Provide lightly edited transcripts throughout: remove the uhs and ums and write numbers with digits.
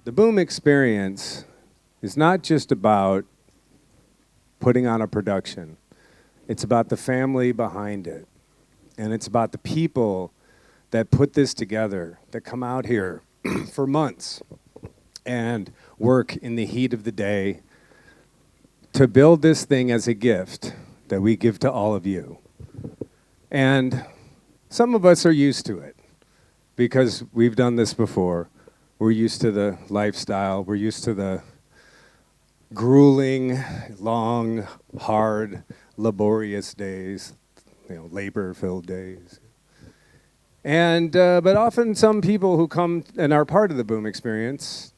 The Boom experience is not just about putting on a production. It's about the family behind it. And it's about the people that put this together, that come out here for months and work in the heat of the day to build this thing as a gift that we give to all of you. And some of us are used to it because we've done this before. We're used to the lifestyle. We're used to the grueling, long, hard, laborious days, labor-filled days. And but often some people who come and are part of the Boom experience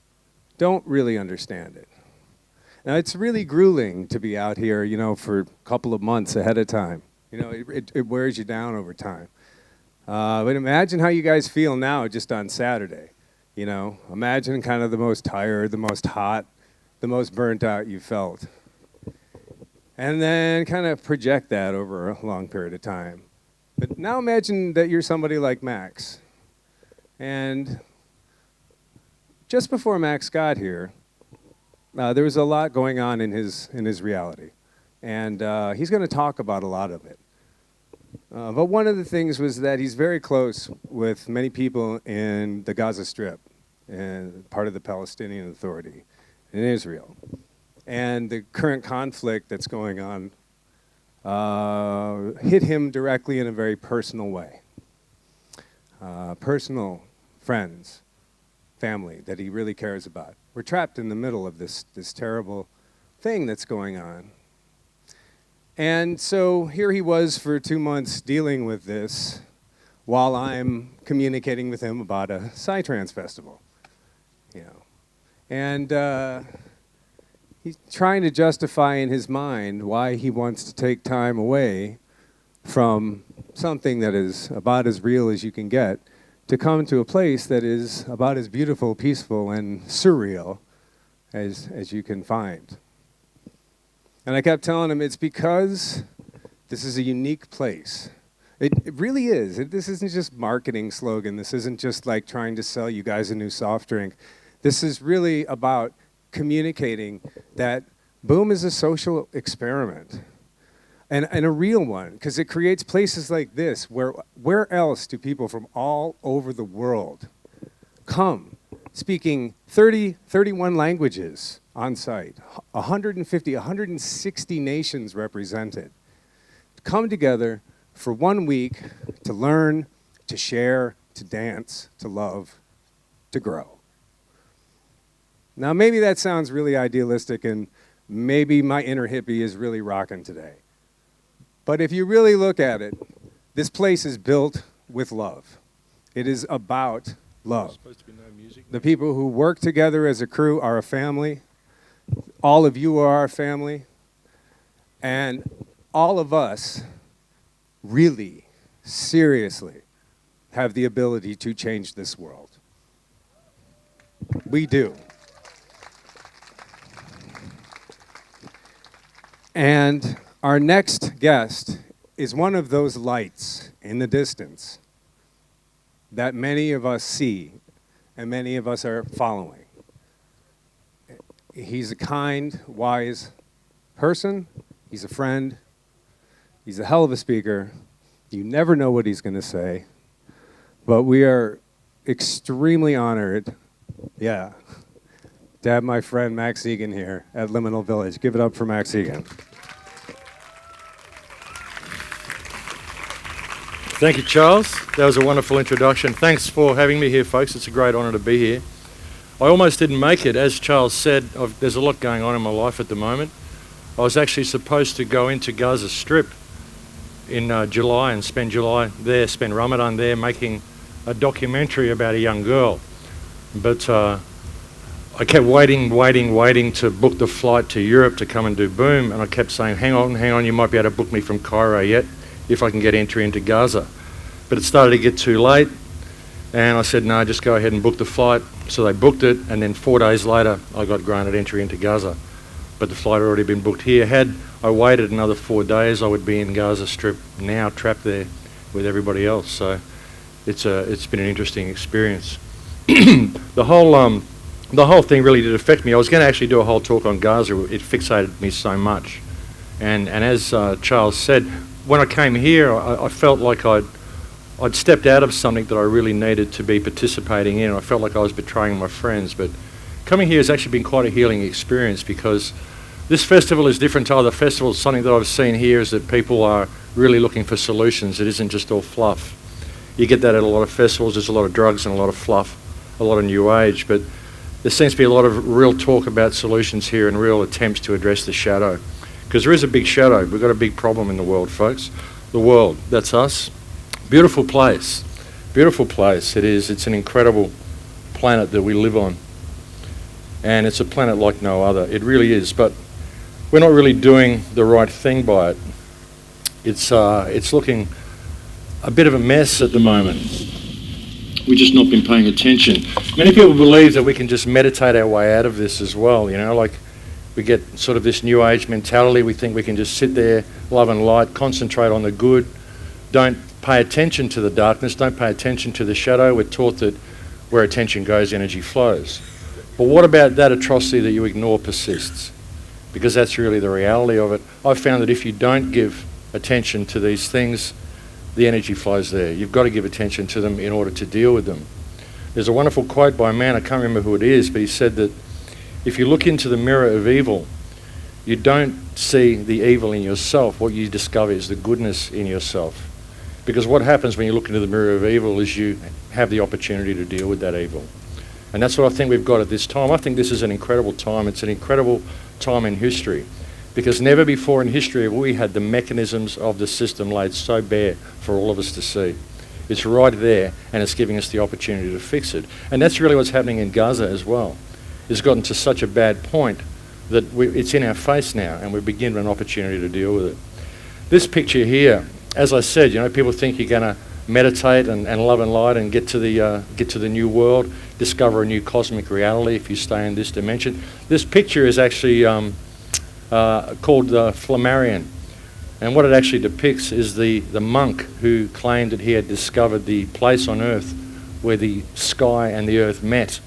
don't really understand it. Now, it's really grueling to be out here, for a couple of months ahead of time. It wears you down over time. But imagine how you guys feel now just on Saturday. Imagine kind of the most tired, the most hot, the most burnt out you felt. And then kind of project that over a long period of time. But now imagine that you're somebody like Max. And just before Max got here, there was a lot going on in his reality. And he's going to talk about a lot of it. But one of the things was that he's very close with many people in the Gaza Strip, and part of the Palestinian Authority in Israel. And the current conflict that's going on hit him directly in a very personal way. Personal friends, family that he really cares about. We're trapped in the middle of this terrible thing that's going on. And so here he was for 2 months dealing with this while I'm communicating with him about a Psytrance festival. And he's trying to justify in his mind why he wants to take time away from something that is about as real as you can get to come to a place that is about as beautiful, peaceful, and surreal as you can find. And I kept telling him it's because this is a unique place. It really is. This isn't just marketing slogan. This isn't just like trying to sell you guys a new soft drink. This is really about communicating that Boom is a social experiment and a real one, because it creates places like this where else do people from all over the world come speaking 31 languages on site, 150, 160 nations represented, come together for 1 week to learn, to share, to dance, to love, to grow. Now, maybe that sounds really idealistic, and maybe my inner hippie is really rocking today. But if you really look at it, this place is built with love. It is about love. Supposed to be no music. The people who work together as a crew are a family. All of you are our family. And all of us really, seriously, have the ability to change this world. We do. And our next guest is one of those lights in the distance that many of us see and many of us are following. He's a kind, wise person. He's a friend. He's a hell of a speaker. You never know what he's going to say. But we are extremely honored, to have my friend Max Igan here at Liminal Village. Give it up for Max Igan. Thank you, Charles. That was a wonderful introduction. Thanks for having me here, folks. It's a great honour to be here. I almost didn't make it. As Charles said, there's a lot going on in my life at the moment. I was actually supposed to go into Gaza Strip in July and spend Ramadan there, making a documentary about a young girl. But I kept waiting to book the flight to Europe to come and do Boom, and I kept saying, hang on, you might be able to book me from Cairo yet, if I can get entry into Gaza. But it started to get too late, and I said, no, just go ahead and book the flight. So they booked it, and then 4 days later, I got granted entry into Gaza. But the flight had already been booked here. Had I waited another 4 days, I would be in Gaza Strip now, trapped there with everybody else. So it's been an interesting experience. The whole the whole thing really did affect me. I was going to actually do a whole talk on Gaza. It fixated me so much. And as Charles said, when I came here, I felt like I'd stepped out of something that I really needed to be participating in. I felt like I was betraying my friends. But coming here has actually been quite a healing experience, because this festival is different to other festivals. Something that I've seen here is that people are really looking for solutions. It isn't just all fluff. You get that at a lot of festivals. There's a lot of drugs and a lot of fluff, a lot of new age. But there seems to be a lot of real talk about solutions here and real attempts to address the shadow. Because there is a big shadow. We've got a big problem in the world, folks. The world, that's us. Beautiful place. Beautiful place it is. It's an incredible planet that we live on. And it's a planet like no other. It really is. But we're not really doing the right thing by it. It's looking a bit of a mess at the moment. We've just not been paying attention. Many people believe that we can just meditate our way out of this as well, you know, like we get sort of this new age mentality. We think we can just sit there, love and light, concentrate on the good, don't pay attention to the darkness, don't pay attention to the shadow. We're taught that where attention goes, energy flows. But what about that atrocity that you ignore persists? Because that's really the reality of it. I've found that if you don't give attention to these things, the energy flows there. You've got to give attention to them in order to deal with them. There's a wonderful quote by a man, I can't remember who it is, but he said that if you look into the mirror of evil, you don't see the evil in yourself. What you discover is the goodness in yourself. Because what happens when you look into the mirror of evil is you have the opportunity to deal with that evil. And that's what I think we've got at this time. I think this is an incredible time. It's an incredible time in history. Because never before in history have we had the mechanisms of the system laid so bare for all of us to see. It's right there, and it's giving us the opportunity to fix it. And that's really what's happening in Gaza as well. It's gotten to such a bad point that it's in our face now, and we're beginning an opportunity to deal with it. This picture here, as I said, you know, people think you're going to meditate and love and light and get to the new world, discover a new cosmic reality if you stay in this dimension. This picture is actually called Flammarion. And what it actually depicts is the monk who claimed that he had discovered the place on earth where the sky and the earth met.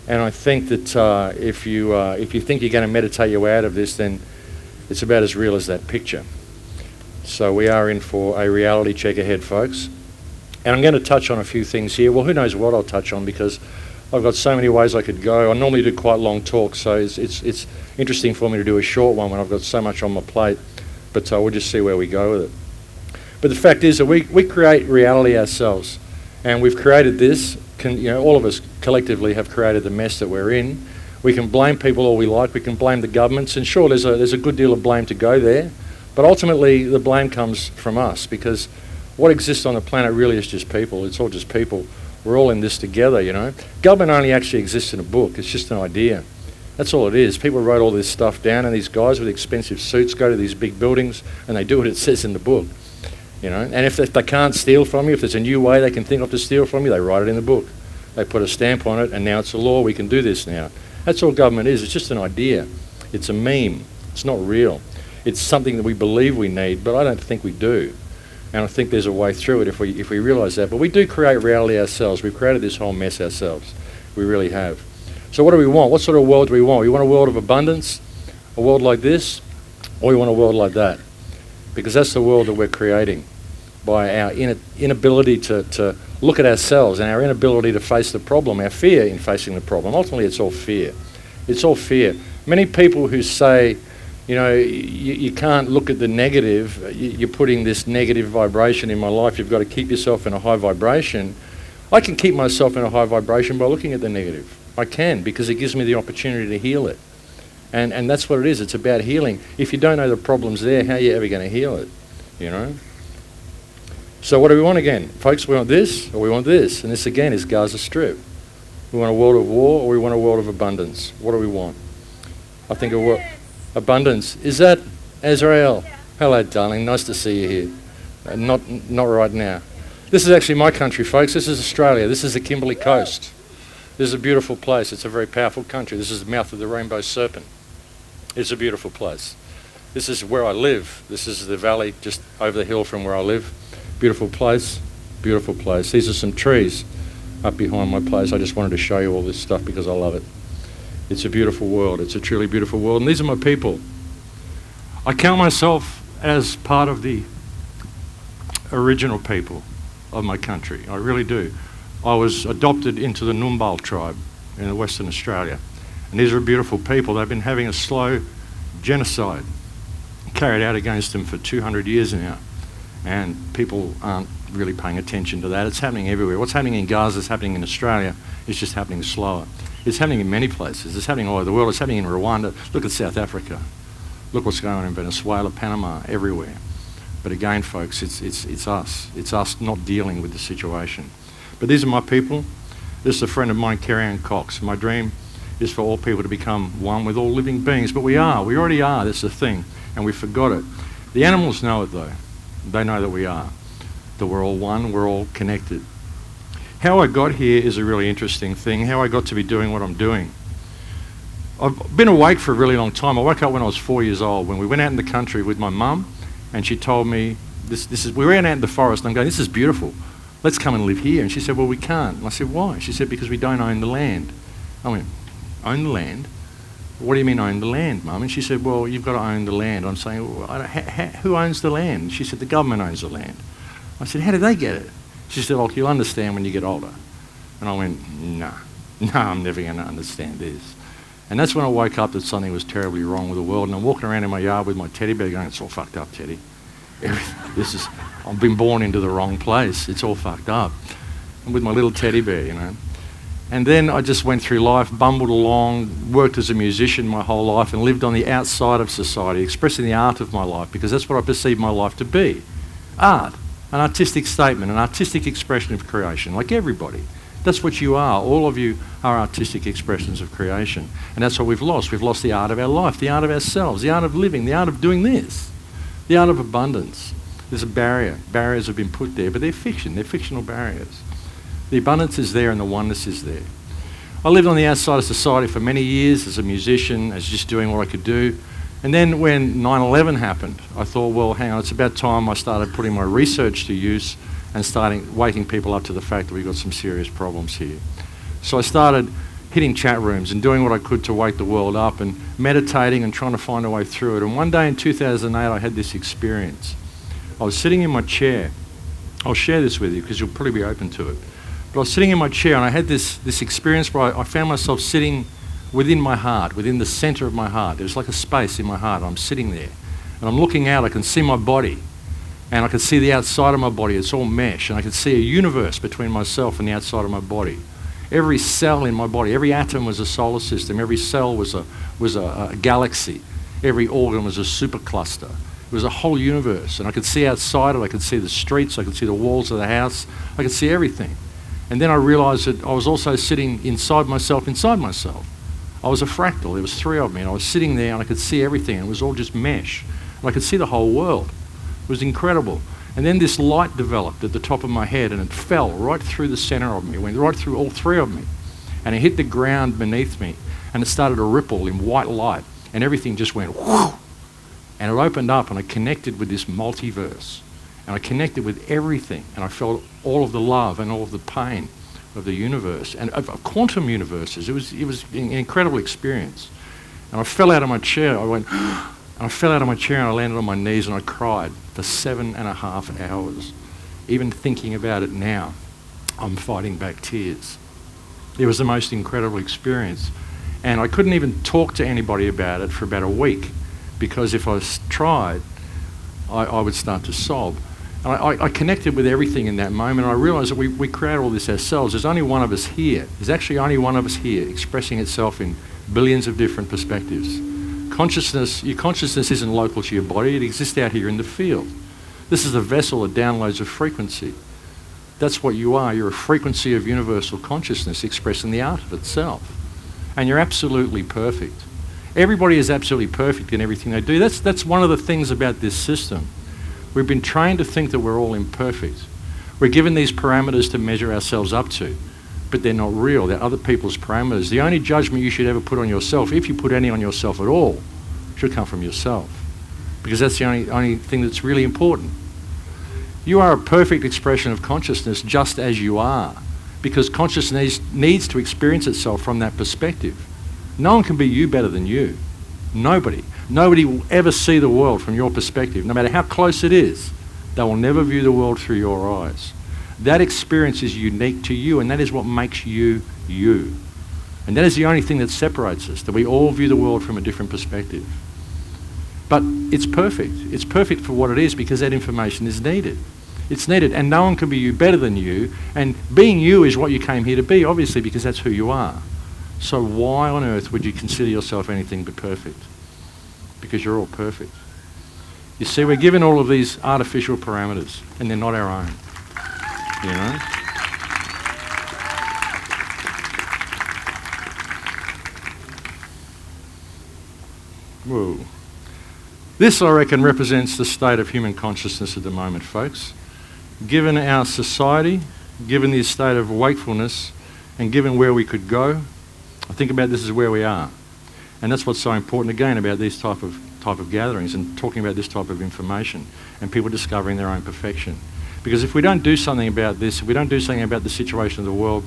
And I think that if you think you're going to meditate your way out of this, then it's about as real as that picture. So we are in for a reality check ahead, folks. And I'm going to touch on a few things here. Well, who knows what I'll touch on, because I've got so many ways I could go. I normally do quite long talks, so it's interesting for me to do a short one when I've got so much on my plate. But we'll just see where we go with it. But the fact is that we create reality ourselves. And we've created this. All of us collectively have created the mess that we're in. We can blame people all we like. We can blame the governments. And sure, there's a good deal of blame to go there. But ultimately, the blame comes from us, because what exists on the planet really is just people. It's all just people. We're all in this together, you know. Government only actually exists in a book. It's just an idea. That's all it is. People wrote all this stuff down, and these guys with expensive suits go to these big buildings, and they do what it says in the book, you know. And if they can't steal from you, if there's a new way they can think of to steal from you, they write it in the book. They put a stamp on it, and now it's a law. We can do this now. That's all government is. It's just an idea. It's a meme. It's not real. It's something that we believe we need, but I don't think we do. And I think there's a way through it if we realise that. But we do create reality ourselves. We've created this whole mess ourselves. We really have. So what do we want? What sort of world do we want? We want a world of abundance, a world like this, or we want a world like that? Because that's the world that we're creating by our inability to look at ourselves and our inability to face the problem, our fear in facing the problem. Ultimately, it's all fear. It's all fear. Many people who say, you know, you can't look at the negative, you're putting this negative vibration in my life, you've got to keep yourself in a high vibration. I can keep myself in a high vibration by looking at the negative. I can, because it gives me the opportunity to heal it. And that's what it is. It's about healing. If you don't know the problem's there, how are you ever going to heal it? You know? So what do we want again? Folks, we want this or we want this. And this again is Gaza Strip. We want a world of war or we want a world of abundance. What do we want? I think a world... Abundance. Is that Azrael? Yeah. Hello, darling. Nice to see you here. Not right now. This is actually my country, folks. This is Australia. This is the Kimberley Coast. This is a beautiful place. It's a very powerful country. This is the mouth of the Rainbow Serpent. It's a beautiful place. This is where I live. This is the valley just over the hill from where I live. Beautiful place. Beautiful place. These are some trees. up behind my place. I just wanted to show you all this stuff because I love it. It's a beautiful world. It's a truly beautiful world. And these are my people. I count myself as part of the original people of my country. I really do. I was adopted into the Numbal tribe in Western Australia. And these are beautiful people. They've been having a slow genocide carried out against them for 200 years now. And people aren't really paying attention to that. It's happening everywhere. What's happening in Gaza is happening in Australia. It's just happening slower. It's happening in many places. It's happening all over the world. It's happening in Rwanda. Look at South Africa. Look what's going on in Venezuela, Panama, everywhere. But again, folks, it's us. It's us not dealing with the situation. But these are my people. This is a friend of mine, Kerry-Ann Cox. My dream is for all people to become one with all living beings. But we are. We already are. That's the thing. And we forgot it. The animals know it, though. They know that we are. That we're all one. We're all connected. How I got here is a really interesting thing. How I got to be doing what I'm doing. I've been awake for a really long time. I woke up when I was 4 years old, when we went out in the country with my mum, and she told me, we ran out in the forest, and I'm going, this is beautiful. Let's come and live here. And she said, well, we can't. And I said, why? She said, because we don't own the land. I went, own the land? What do you mean own the land, Mum? And she said, well, you've got to own the land. I'm saying, well, who owns the land? And she said, the government owns the land. I said, how do they get it? She said, oh, you'll understand when you get older. And I went, no, I'm never going to understand this. And that's when I woke up that something was terribly wrong with the world. And I'm walking around in my yard with my teddy bear going, it's all fucked up, Teddy. I've been born into the wrong place. It's all fucked up. And with my little teddy bear, you know. And then I just went through life, bumbled along, worked as a musician my whole life and lived on the outside of society, expressing the art of my life because that's what I perceive my life to be. Art, an artistic statement, an artistic expression of creation, like everybody. That's what you are. All of you are artistic expressions of creation. And that's what we've lost. We've lost the art of our life, the art of ourselves, the art of living, the art of doing this, the art of abundance. There's a barrier. Barriers have been put there, but they're fiction. They're fictional barriers. The abundance is there and the oneness is there. I lived on the outside of society for many years as a musician, as just doing what I could do. And then when 9/11 happened, I thought, well, hang on, it's about time I started putting my research to use and starting waking people up to the fact that we've got some serious problems here. So I started hitting chat rooms and doing what I could to wake the world up and meditating and trying to find a way through it. And one day in 2008, I had this experience. I was sitting in my chair. I'll share this with you because you'll probably be open to it. But I was sitting in my chair and I had this experience where I found myself sitting within my heart, within the center of my heart. There was like a space in my heart. I'm sitting there and I'm looking out. I can see my body and I can see the outside of my body. It's all mesh and I can see a universe between myself and the outside of my body. Every cell in my body, every atom was a solar system. Every cell was a galaxy. Every organ was a supercluster. It was a whole universe. And I could see outside it. I could see the streets. I could see the walls of the house. I could see everything. And then I realised that I was also sitting inside myself. I was a fractal. There was three of me. And I was sitting there and I could see everything. And it was all just mesh. And I could see the whole world. It was incredible. And then this light developed at the top of my head and it fell right through the centre of me. It went right through all three of me. And it hit the ground beneath me. And it started to ripple in white light. And everything just went whoo. And it opened up and I connected with this multiverse. And I connected with everything. And I felt all of the love and all of the pain of the universe and of quantum universes. It was an incredible experience. And I fell out of my chair. I fell out of my chair and I landed on my knees and I cried for 7.5 hours. Even thinking about it now, I'm fighting back tears. It was the most incredible experience. And I couldn't even talk to anybody about it for about a week because if I tried, I would start to sob. And I connected with everything in that moment. And I realised that we create all this ourselves. There's only one of us here. There's actually only one of us here expressing itself in billions of different perspectives. Your consciousness isn't local to your body. It exists out here in the field. This is a vessel that downloads a frequency. That's what you are. You're a frequency of universal consciousness expressing the art of itself. And you're absolutely perfect. Everybody is absolutely perfect in everything they do. That's one of the things about this system. We've been trained to think that we're all imperfect. We're given these parameters to measure ourselves up to, but they're not real. They're other people's parameters. The only judgment you should ever put on yourself, if you put any on yourself at all, should come from yourself, because that's the only thing that's really important. You are a perfect expression of consciousness just as you are. because consciousness needs to experience itself from that perspective. No one can be you better than you. Nobody. Nobody will ever see the world from your perspective. No matter how close it is, they will never view the world through your eyes. That experience is unique to you, and that is what makes you, you. And that is the only thing that separates us, that we all view the world from a different perspective. But it's perfect. It's perfect for what it is because that information is needed. It's needed, and no one can be you better than you, and being you is what you came here to be, obviously, because that's who you are. So why on earth would you consider yourself anything but perfect? Because you're all perfect. You see, we're given all of these artificial parameters, and they're not our own. You know? Whoa. This, I reckon, represents the state of human consciousness at the moment, folks. Given our society, given the state of wakefulness, and given where we could go, I think about this as where we are. And that's what's so important, again, about these type of gatherings and talking about this type of information and people discovering their own perfection. Because if we don't do something about this, if we don't do something about the situation of the world,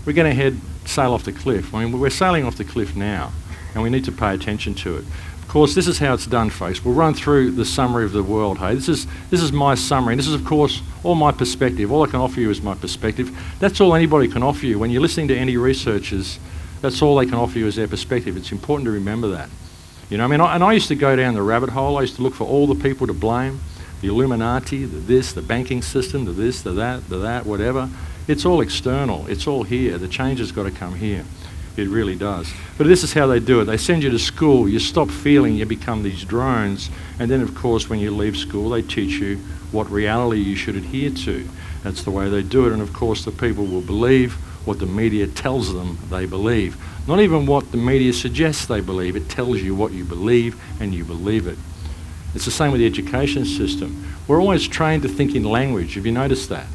we're going to sail off the cliff. I mean, we're sailing off the cliff now, and we need to pay attention to it. Of course, this is how it's done, folks. We'll run through the summary of the world, hey? This is my summary. This is, of course, all my perspective. All I can offer you is my perspective. That's all anybody can offer you. When you're listening to any researchers, that's all they can offer you is their perspective. It's important to remember that. You know, I mean, I used to go down the rabbit hole. I used to look for all the people to blame, the Illuminati, the this, the banking system, the this, the that, whatever. It's all external. It's all here. The change has got to come here. It really does. But this is how they do it. They send you to school. You stop feeling. You become these drones. And then, of course, when you leave school, they teach you what reality you should adhere to. That's the way they do it. And, of course, the people will believe what the media tells them they believe. Not even what the media suggests they believe. It tells you what you believe, and you believe it. It's the same with the education system. We're always trained to think in language. Have you noticed that?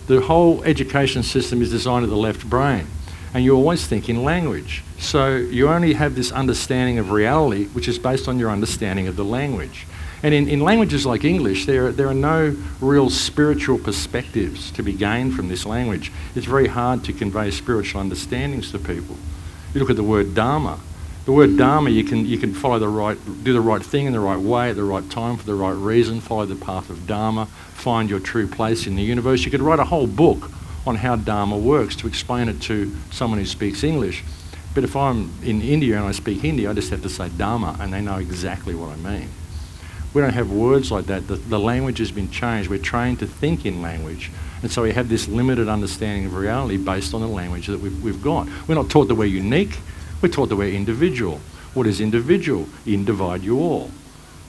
The whole education system is designed at the left brain, and you always think in language. So you only have this understanding of reality, which is based on your understanding of the language. And in languages like English, there are no real spiritual perspectives to be gained from this language. It's very hard to convey spiritual understandings to people. You look at the word Dharma. The word Dharma, you can follow do the right thing in the right way at the right time for the right reason, follow the path of Dharma, find your true place in the universe. You could write a whole book on how Dharma works to explain it to someone who speaks English. But if I'm in India and I speak Hindi, I just have to say Dharma and they know exactly what I mean. We don't have words like that. The language has been changed. We're trained to think in language. And so we have this limited understanding of reality based on the language that we've got. We're not taught that we're unique. We're taught that we're individual. What is individual? In divide you all.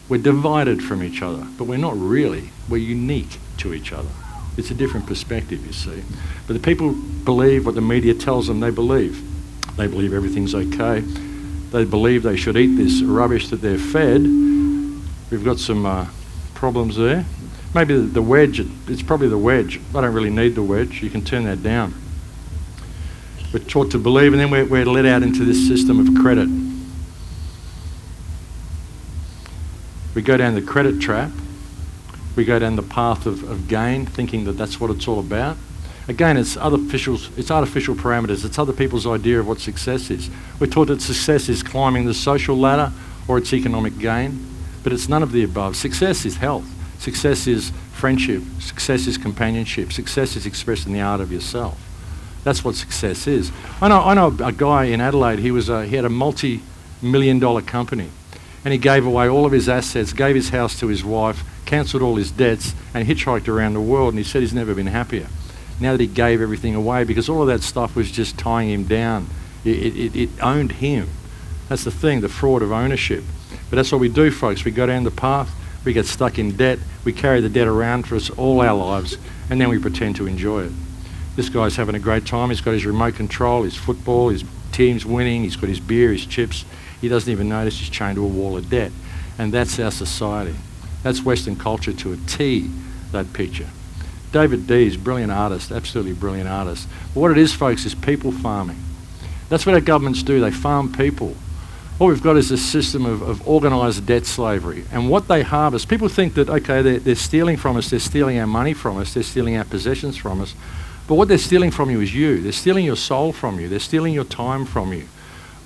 We're divided from each other, but we're not really. We're unique to each other. It's a different perspective, you see. But the people believe what the media tells them they believe. They believe everything's okay. They believe they should eat this rubbish that they're fed. We've got some problems there. Maybe the wedge, it's probably the wedge. I don't really need the wedge. You can turn that down. We're taught to believe, and then we're let out into this system of credit. We go down the credit trap. We go down the path of gain, thinking that that's what it's all about. Again, it's artificial parameters. It's other people's idea of what success is. We're taught that success is climbing the social ladder or it's economic gain, but it's none of the above. Success is health. Success is friendship. Success is companionship. Success is expressed in the art of yourself. That's what success is. I know a guy in Adelaide. He had a multi-million-dollar company, and he gave away all of his assets, gave his house to his wife, cancelled all his debts, and hitchhiked around the world. And he said he's never been happier. Now that he gave everything away, because all of that stuff was just tying him down. It owned him. That's the thing, the fraud of ownership. But that's what we do, folks. We go down the path. We get stuck in debt. We carry the debt around for us all our lives, and then we pretend to enjoy it. This guy's having a great time. He's got his remote control, his football, his team's winning. He's got his beer, his chips. He doesn't even notice he's chained to a wall of debt. And that's our society. That's Western culture to a T, that picture. David Dees, brilliant artist, absolutely brilliant artist. But what it is, folks, is people farming. That's what our governments do. They farm people. What we've got is a system of organised debt slavery. And what they harvest, people think that, okay, they're stealing from us, they're stealing our money from us, they're stealing our possessions from us. But But what they're stealing from you is you. They're stealing your soul from you. They're stealing your time from you.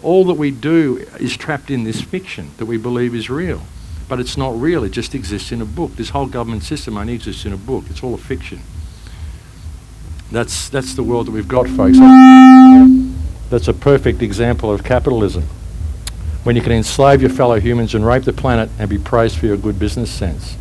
All that we do is trapped in this fiction that we believe is real. But it's not real. It just exists in a book. This whole government system only exists in a book. It's all a fiction. That's the world that we've got, folks. That's a perfect example of capitalism. When you can enslave your fellow humans and rape the planet and be praised for your good business sense.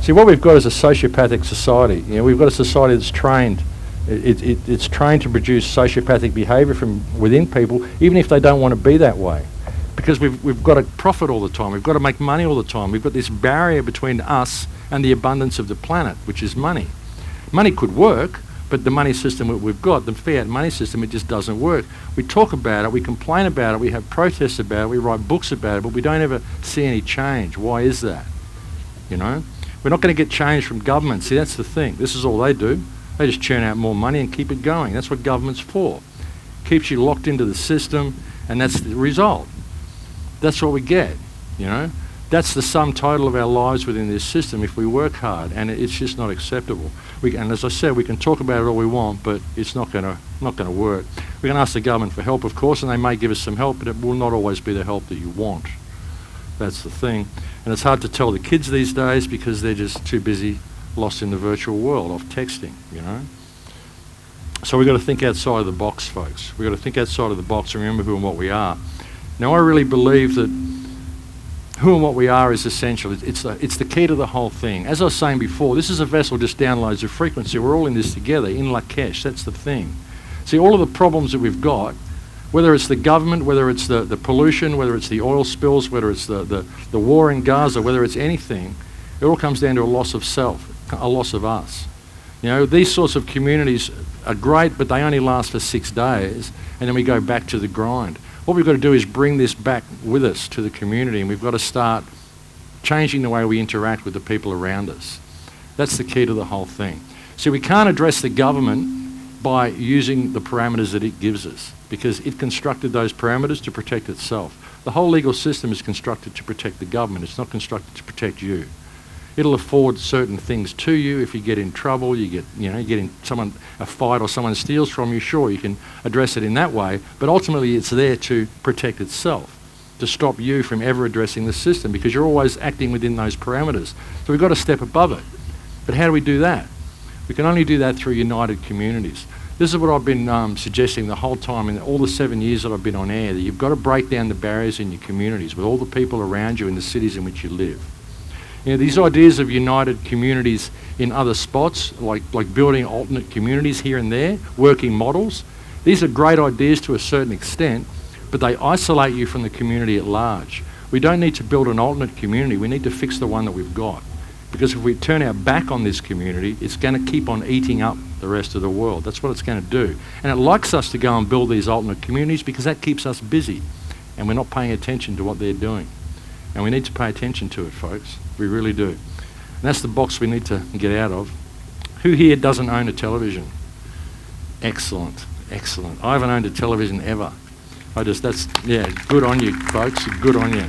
See, what we've got is a sociopathic society. We've got a society that's trained. It's trained to produce sociopathic behaviour from within people, even if they don't want to be that way. Because we've got to profit all the time. We've got to make money all the time. We've got this barrier between us and the abundance of the planet, which is money. Money could work, but the money system that we've got, the fiat money system, it just doesn't work. We talk about it, we complain about it, we have protests about it, we write books about it, but we don't ever see any change. Why is that? We're not going to get change from government. See, that's the thing. This is all they do. They just churn out more money and keep it going. That's what government's for. Keeps you locked into the system, and that's the result. That's what we get, That's the sum total of our lives within this system if we work hard, and it's just not acceptable. And as I said, we can talk about it all we want, but it's not going to work. We can ask the government for help, of course, and they may give us some help, but it will not always be the help that you want. That's the thing. And it's hard to tell the kids these days because they're just too busy lost in the virtual world of texting, So we've got to think outside of the box, folks. We've got to think outside of the box and remember who and what we are. Now, I really believe that who and what we are is essential. It's the key to the whole thing. As I was saying before, this is a vessel just downloads a frequency. We're all in this together, in Lakesh. That's the thing. See, all of the problems that we've got, whether it's the government, whether it's the pollution, whether it's the oil spills, whether it's the war in Gaza, whether it's anything, it all comes down to a loss of self, a loss of us. These sorts of communities are great, but they only last for 6 days, and then we go back to the grind. What we've got to do is bring this back with us to the community, and we've got to start changing the way we interact with the people around us. That's the key to the whole thing. See, we can't address the government by using the parameters that it gives us, because it constructed those parameters to protect itself. The whole legal system is constructed to protect the government. It's not constructed to protect you. It'll afford certain things to you. If you get in trouble, you get in a fight or someone steals from you, sure, you can address it in that way, but ultimately it's there to protect itself, to stop you from ever addressing the system, because you're always acting within those parameters. So we've got to step above it. But how do we do that? We can only do that through united communities. This is what I've been suggesting the whole time in all the 7 years that I've been on air, that you've got to break down the barriers in your communities with all the people around you in the cities in which you live. These ideas of united communities in other spots, like building alternate communities here and there, working models, these are great ideas to a certain extent, but they isolate you from the community at large. We don't need to build an alternate community, we need to fix the one that we've got. Because if we turn our back on this community, it's going to keep on eating up the rest of the world. That's what it's going to do. And it likes us to go and build these alternate communities because that keeps us busy, and we're not paying attention to what they're doing. And we need to pay attention to it, folks. We really do. And that's the box we need to get out of. Who here doesn't own a television? Excellent, excellent. I haven't owned a television ever. Good on you, folks. Good on you.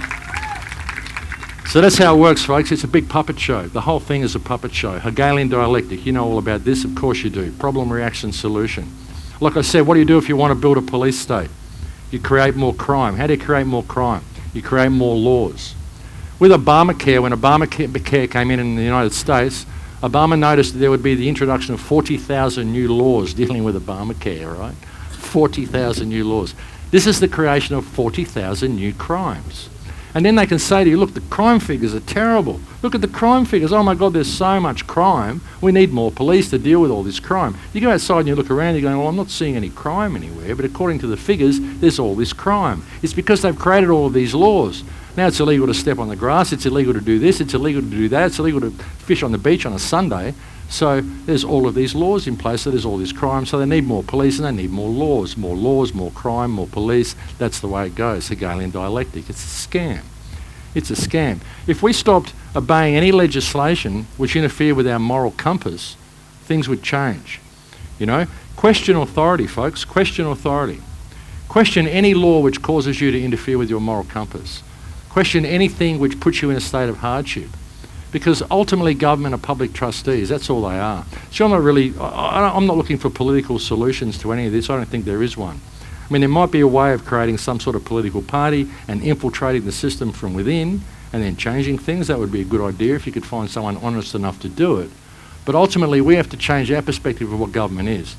So that's how it works, folks. It's a big puppet show. The whole thing is a puppet show. Hegelian dialectic. You know all about this. Of course you do. Problem, reaction, solution. Like I said, what do you do if you want to build a police state? You create more crime. How do you create more crime? You create more laws. With Obamacare, when Obamacare came in the United States, Obama noticed that there would be the introduction of 40,000 new laws dealing with Obamacare, right? 40,000 new laws. This is the creation of 40,000 new crimes. And then they can say to you, look, the crime figures are terrible. Look at the crime figures. Oh my God, there's so much crime. We need more police to deal with all this crime. You go outside and you look around, you're going, well, I'm not seeing any crime anywhere, but according to the figures, there's all this crime. It's because they've created all of these laws. Now it's illegal to step on the grass, it's illegal to do this, it's illegal to do that, it's illegal to fish on the beach on a Sunday. So there's all of these laws in place, so there's all this crime, so they need more police and they need more laws, more crime, more police. That's the way it goes, Hegelian dialectic. It's a scam. It's a scam. If we stopped obeying any legislation which interfered with our moral compass, things would change. Question authority, folks, question authority. Question any law which causes you to interfere with your moral compass. Question anything which puts you in a state of hardship. Because ultimately government are public trustees, that's all they are. So I'm not really, I'm not looking for political solutions to any of this. I don't think there is one. I mean, there might be a way of creating some sort of political party and infiltrating the system from within and then changing things. That would be a good idea if you could find someone honest enough to do it. But ultimately, we have to change our perspective of what government is.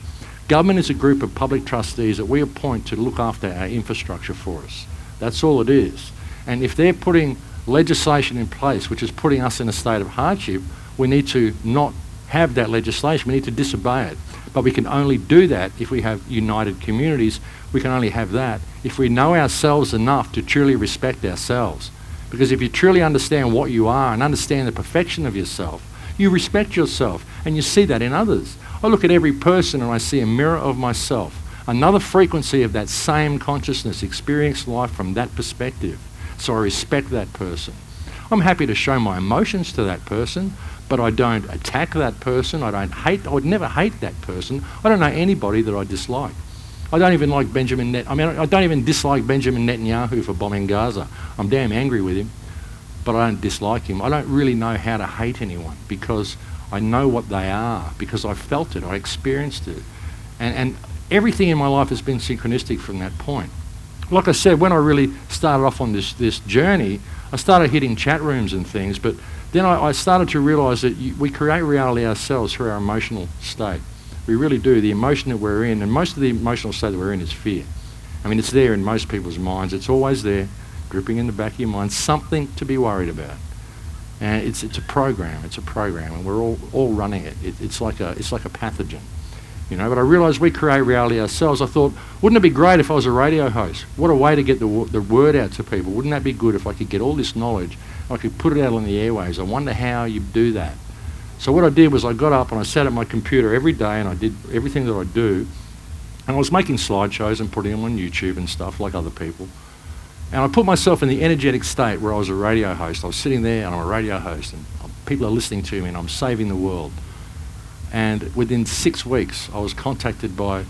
Government is a group of public trustees that we appoint to look after our infrastructure for us. That's all it is. And if they're putting legislation in place which is putting us in a state of hardship, we need to not have that legislation. We need to disobey it. But we can only do that if we have united communities. We can only have that if we know ourselves enough to truly respect ourselves. Because if you truly understand what you are and understand the perfection of yourself, you respect yourself and you see that in others. I look at every person and I see a mirror of myself, another frequency of that same consciousness, experience life from that perspective. So I respect that person. I'm happy to show my emotions to that person, but I don't attack that person. I would never hate that person. I don't know anybody that I dislike. I don't even like I don't even dislike Benjamin Netanyahu for bombing Gaza. I'm damn angry with him, but I don't dislike him. I don't really know how to hate anyone because I know what they are, because I felt it, I experienced it. And everything in my life has been synchronistic from that point. Like I said, when I really started off on this journey, I started hitting chat rooms and things, but then I started to realise that we create reality ourselves through our emotional state. We really do. The emotion that we're in, and most of the emotional state that we're in is fear. I mean, it's there in most people's minds. It's always there, dripping in the back of your mind, something to be worried about. And it's a program. It's a program, and we're all running it. It's like a pathogen, you know. But I realised we create reality ourselves. I thought, wouldn't it be great if I was a radio host? What a way to get the word out to people. Wouldn't that be good if I could get all this knowledge, I could put it out on the airwaves? I wonder how you do that. So what I did was I got up and I sat at my computer every day and I did everything that I do. And I was making slideshows and putting them on YouTube and stuff like other people. And I put myself in the energetic state where I was a radio host. I was sitting there and I'm a radio host and people are listening to me and I'm saving the world. And within 6 weeks, I was contacted by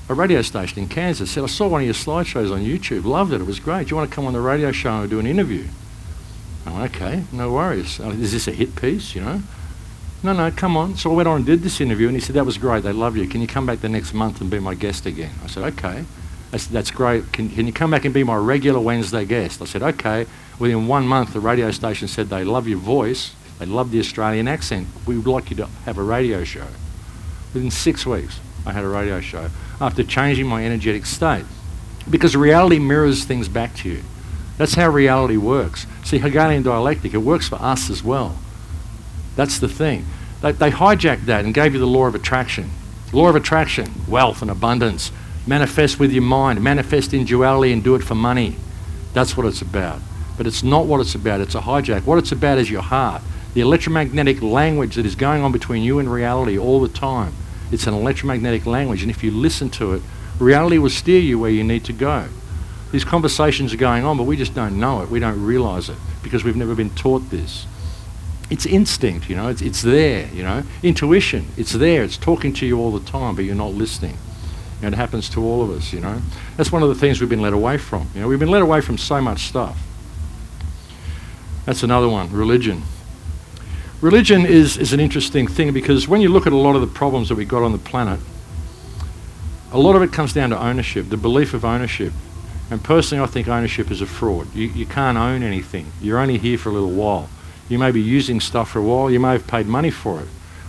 a radio station in Kansas. Said, I saw one of your slideshows on YouTube, loved it, it was great. Do you want to come on the radio show and do an interview? I went, okay, no worries. Is this a hit piece, you know? No, come on. So I went on and did this interview and he said, that was great, they love you. Can you come back the next month and be my guest again? I said, okay, that's great. Can you come back and be my regular Wednesday guest? I said, okay. Within 1 month, the radio station said they love your voice, they love the Australian accent, we would like you to have a radio show. Within 6 weeks, I had a radio show after changing my energetic state. Because reality mirrors things back to you. That's how reality works. See, Hegelian dialectic, it works for us as well. That's the thing. They hijacked that and gave you the law of attraction. Law of attraction, wealth and abundance. Manifest with your mind, manifest in duality and do it for money. That's what it's about. But it's not what it's about, it's a hijack. What it's about is your heart. The electromagnetic language that is going on between you and reality all the time. It's an electromagnetic language, and if you listen to it, reality will steer you where you need to go. These conversations are going on, but we just don't know it. We don't realise it because we've never been taught this. It's instinct, you know, it's there, you know. Intuition, it's there, it's talking to you all the time, but you're not listening. And it happens to all of us, you know. That's one of the things we've been led away from. You know, we've been led away from so much stuff. That's another one, religion. Religion is an interesting thing because when you look at a lot of the problems that we've got on the planet, a lot of it comes down to ownership, the belief of ownership. And personally, I think ownership is a fraud. You can't own anything. You're only here for a little while. You may be using stuff for a while. You may have paid money for it.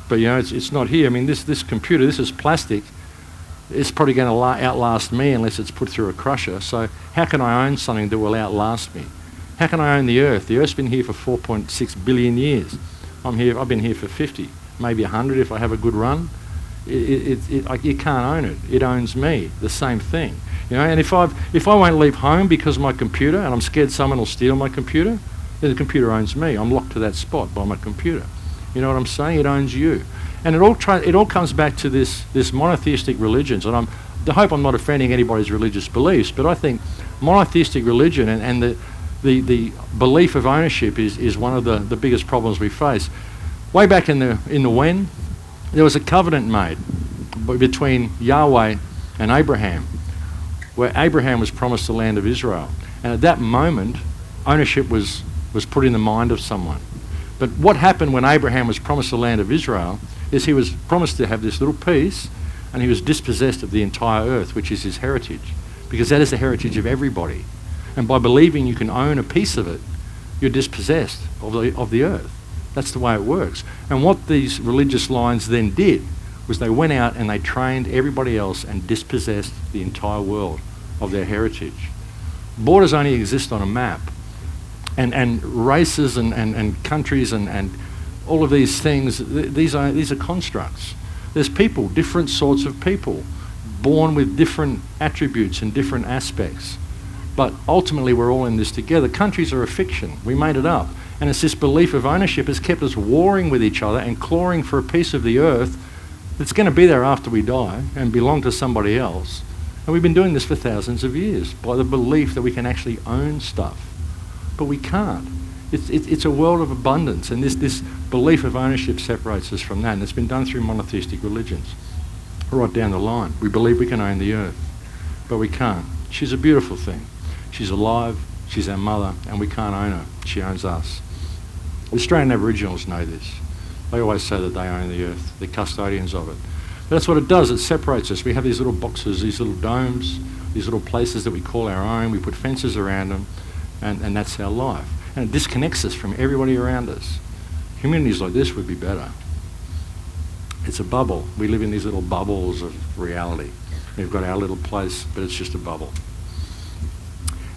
But, you know, it's not here. I mean, this computer, this is plastic. It's probably going to outlast me unless it's put through a crusher. So how can I own something that will outlast me? How can I own the Earth? The Earth's been here for 4.6 billion years. I've been here for 50, maybe 100 if I have a good run. You can't own it. It owns me. The same thing. You know, and if I won't leave home because of my computer and I'm scared someone will steal my computer, then the computer owns me. I'm locked to that spot by my computer. You know what I'm saying? It owns you. And it all comes back to this monotheistic religions. And I hope I'm not offending anybody's religious beliefs, but I think monotheistic religion and the belief of ownership is one of the biggest problems we face. Way back in the when, there was a covenant made between Yahweh and Abraham, where Abraham was promised the land of Israel. And at that moment, ownership was put in the mind of someone. But what happened when Abraham was promised the land of Israel is he was promised to have this little piece, and he was dispossessed of the entire earth, which is his heritage, because that is the heritage of everybody. And by believing you can own a piece of it, you're dispossessed of the earth. That's the way it works. And what these religious lines then did was they went out and they trained everybody else and dispossessed the entire world of their heritage. Borders only exist on a map. And races and countries and all of these things, these are constructs. There's people, different sorts of people, born with different attributes and different aspects. But ultimately we're all in this together. Countries are a fiction. We made it up. And it's this belief of ownership has kept us warring with each other and clawing for a piece of the earth that's going to be there after we die and belong to somebody else. And we've been doing this for thousands of years by the belief that we can actually own stuff. But we can't. It's a world of abundance, and this belief of ownership separates us from that, and it's been done through monotheistic religions. Right down the line. We believe we can own the earth, but we can't. She's a beautiful thing. She's alive, she's our mother, and we can't own her. She owns us. The Australian Aboriginals know this. They always say that they own the earth. They're custodians of it. But that's what it does. It separates us. We have these little boxes, these little domes, these little places that we call our own. We put fences around them, and that's our life. And it disconnects us from everybody around us. Communities like this would be better. It's a bubble. We live in these little bubbles of reality. We've got our little place, but it's just a bubble.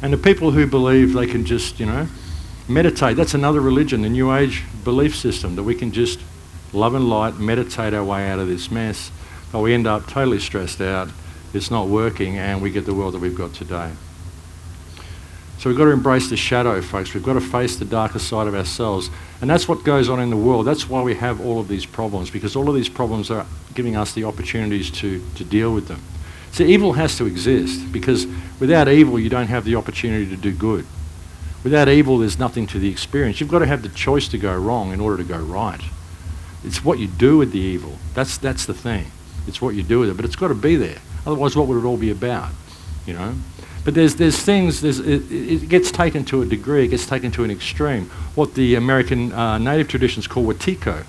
And the people who believe they can just, meditate, that's another religion, the New Age belief system, that we can just love and light, meditate our way out of this mess, but we end up totally stressed out, it's not working, and we get the world that we've got today. So we've got to embrace the shadow, folks. We've got to face the darker side of ourselves. And that's what goes on in the world. That's why we have all of these problems, because all of these problems are giving us the opportunities to deal with them. So evil has to exist, because without evil, you don't have the opportunity to do good. Without evil, there's nothing to the experience. You've got to have the choice to go wrong in order to go right. It's what you do with the evil. That's the thing. It's what you do with it, but it's got to be there. Otherwise, what would it all be about, But there's things, it gets taken to a degree, it gets taken to an extreme. What the American native traditions call watiko,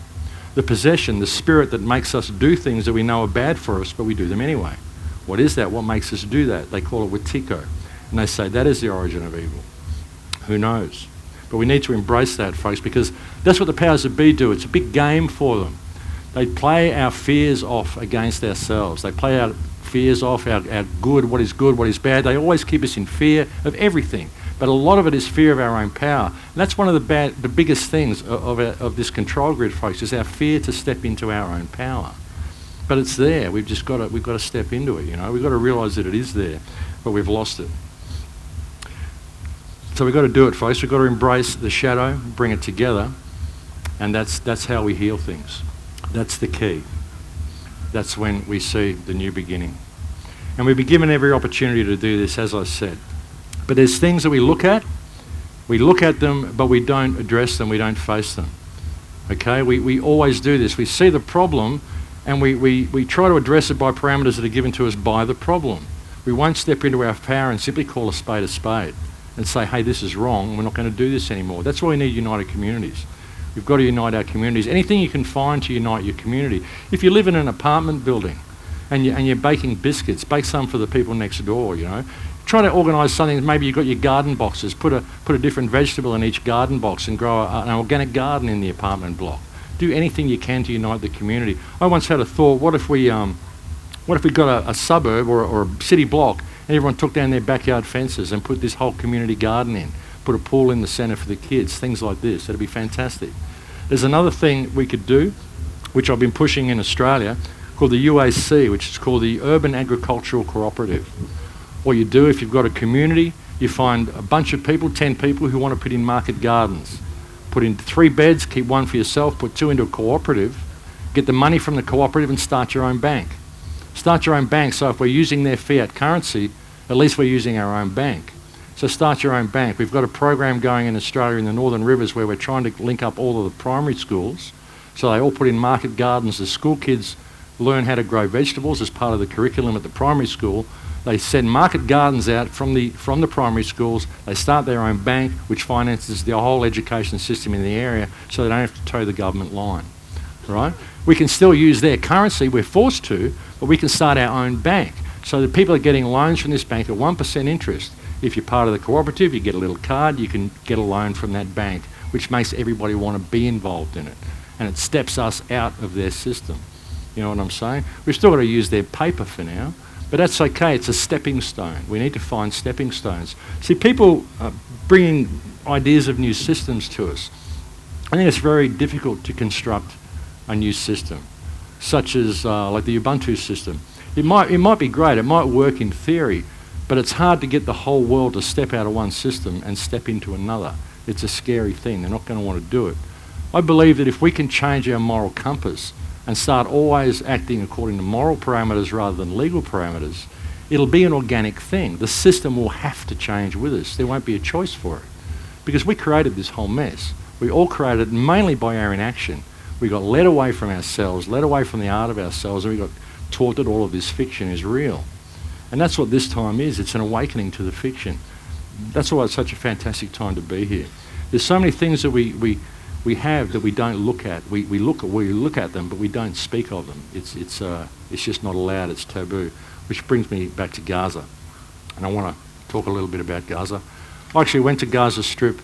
the possession, the spirit that makes us do things that we know are bad for us, but we do them anyway. What is that? What makes us do that? They call it watiko. And they say that is the origin of evil. Who knows? But we need to embrace that, folks, because that's what the powers that be do. It's a big game for them. They play our fears off against ourselves. They play our fears off, our good, what is bad. They always keep us in fear of everything. But a lot of it is fear of our own power. And that's one of the biggest things of this control grid, folks, is our fear to step into our own power. But it's there. We've got to step into it, We've got to realise that it is there, but we've lost it. So we've got to do it, folks. We've got to embrace the shadow, bring it together, and that's how we heal things. That's the key. That's when we see the new beginning. And we've been given every opportunity to do this, as I said. But there's things that we look at them, but we don't address them, we don't face them. Okay? We always do this. We see the problem, and we try to address it by parameters that are given to us by the problem. We won't step into our power and simply call a spade and say, hey, this is wrong, we're not going to do this anymore. That's why we need united communities. We've got to unite our communities. Anything you can find to unite your community. If you live in an apartment building and you're baking biscuits, bake some for the people next door, Try to organise something. Maybe you've got your garden boxes. Put a different vegetable in each garden box and grow an organic garden in the apartment block. Do anything you can to unite the community. I once had a thought, what if we got a suburb or a city block and everyone took down their backyard fences and put this whole community garden in, put a pool in the centre for the kids, things like this. That'd be fantastic. There's another thing we could do, which I've been pushing in Australia, called the UAC, which is called the Urban Agricultural Cooperative. What you do, if you've got a community, you find a bunch of people, 10 people who want to put in market gardens. Put in 3 beds, keep 1 for yourself, put 2 into a cooperative, get the money from the cooperative and start your own bank. Start your own bank, so if we're using their fiat currency, at least we're using our own bank. So start your own bank. We've got a program going in Australia in the Northern Rivers where we're trying to link up all of the primary schools, so they all put in market gardens. The school kids learn how to grow vegetables as part of the curriculum at the primary school, They send market gardens out from the primary schools. They start their own bank, which finances the whole education system in the area, so they don't have to toe the government line, right? We can still use their currency, we're forced to, but we can start our own bank. So that people are getting loans from this bank at 1% interest. If you're part of the cooperative, you get a little card, you can get a loan from that bank, which makes everybody want to be involved in it. And it steps us out of their system. You know what I'm saying? We've still got to use their paper for now, but that's okay. It's a stepping stone. We need to find stepping stones. See, people bringing ideas of new systems to us. I think it's very difficult to construct a new system, such as like the Ubuntu system. It might be great. It might work in theory, but it's hard to get the whole world to step out of one system and step into another. It's a scary thing. They're not going to want to do it. I believe that if we can change our moral compass and start always acting according to moral parameters rather than legal parameters, it'll be an organic thing. The system will have to change with us. There won't be a choice for it. Because we created this whole mess. We all created it mainly by our inaction. We got led away from ourselves, led away from the art of ourselves, and we got taught that all of this fiction is real. And that's what this time is. It's an awakening to the fiction. That's why it's such a fantastic time to be here. There's so many things that we have that we don't look at. We look at them, but we don't speak of them. It's just not allowed. It's taboo. Which brings me back to Gaza, and I want to talk a little bit about Gaza. I actually went to Gaza Strip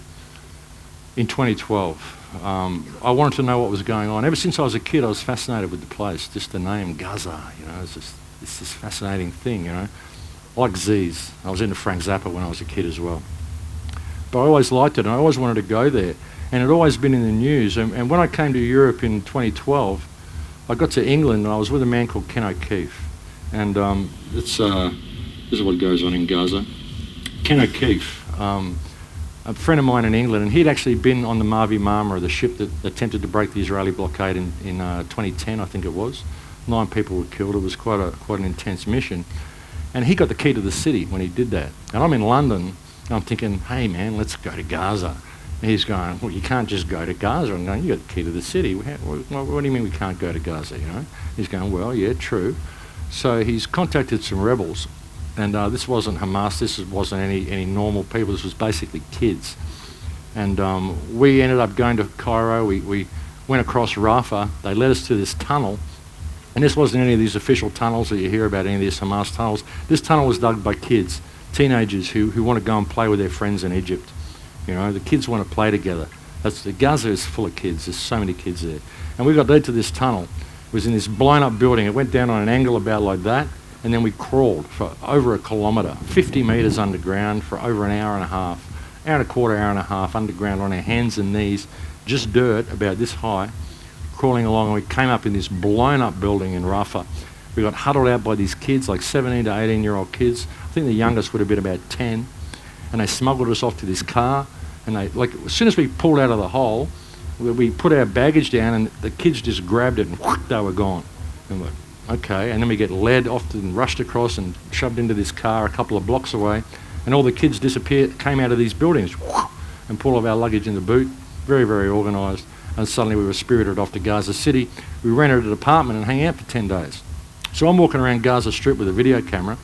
in 2012. I wanted to know what was going on. Ever since I was a kid, I was fascinated with the place. Just the name Gaza, you know, it's this fascinating thing, you know. Like Z's. I was into Frank Zappa when I was a kid as well. But I always liked it, and I always wanted to go there. And it had always been in the news. And when I came to Europe in 2012, I got to England, and I was with a man called Ken O'Keefe. And this is what goes on in Gaza. Ken O'Keefe, a friend of mine in England, and he'd actually been on the Mavi Marmara, the ship that attempted to break the Israeli blockade in 2010, I think it was. 9 people were killed. It was quite an intense mission. And he got the key to the city when he did that. And I'm in London, and I'm thinking, hey man, let's go to Gaza. And he's going, well, you can't just go to Gaza. I'm going, you got the key to the city. What do you mean we can't go to Gaza, you know? He's going, well, yeah, true. So he's contacted some rebels. And this wasn't Hamas, this wasn't any normal people, this was basically kids. And we ended up going to Cairo, we went across Rafah, they led us to this tunnel, and this wasn't any of these official tunnels that you hear about, any of these Hamas tunnels. This tunnel was dug by kids, teenagers who want to go and play with their friends in Egypt. You know, the kids want to play together. Gaza is full of kids, there's so many kids there. And we got led to this tunnel, it was in this blown up building, it went down on an angle about like that, and then we crawled for over a kilometre, 50 metres underground for over an hour and a half, hour and a quarter, hour and a half underground on our hands and knees, just dirt about this high, crawling along, and we came up in this blown up building in Rafah. We got huddled out by these kids, like 17 to 18-year-old kids. I think the youngest would have been about 10, and they smuggled us off to this car, and they, like, as soon as we pulled out of the hole, we put our baggage down, and the kids just grabbed it, and whoosh, they were gone. And we're, okay, and then we get led off and rushed across and shoved into this car a couple of blocks away, and all the kids came out of these buildings and pulled all of our luggage in the boot. Very, very organised. And suddenly we were spirited off to Gaza City. We rented an apartment and hung out for 10 days. So I'm walking around Gaza Strip with a video camera,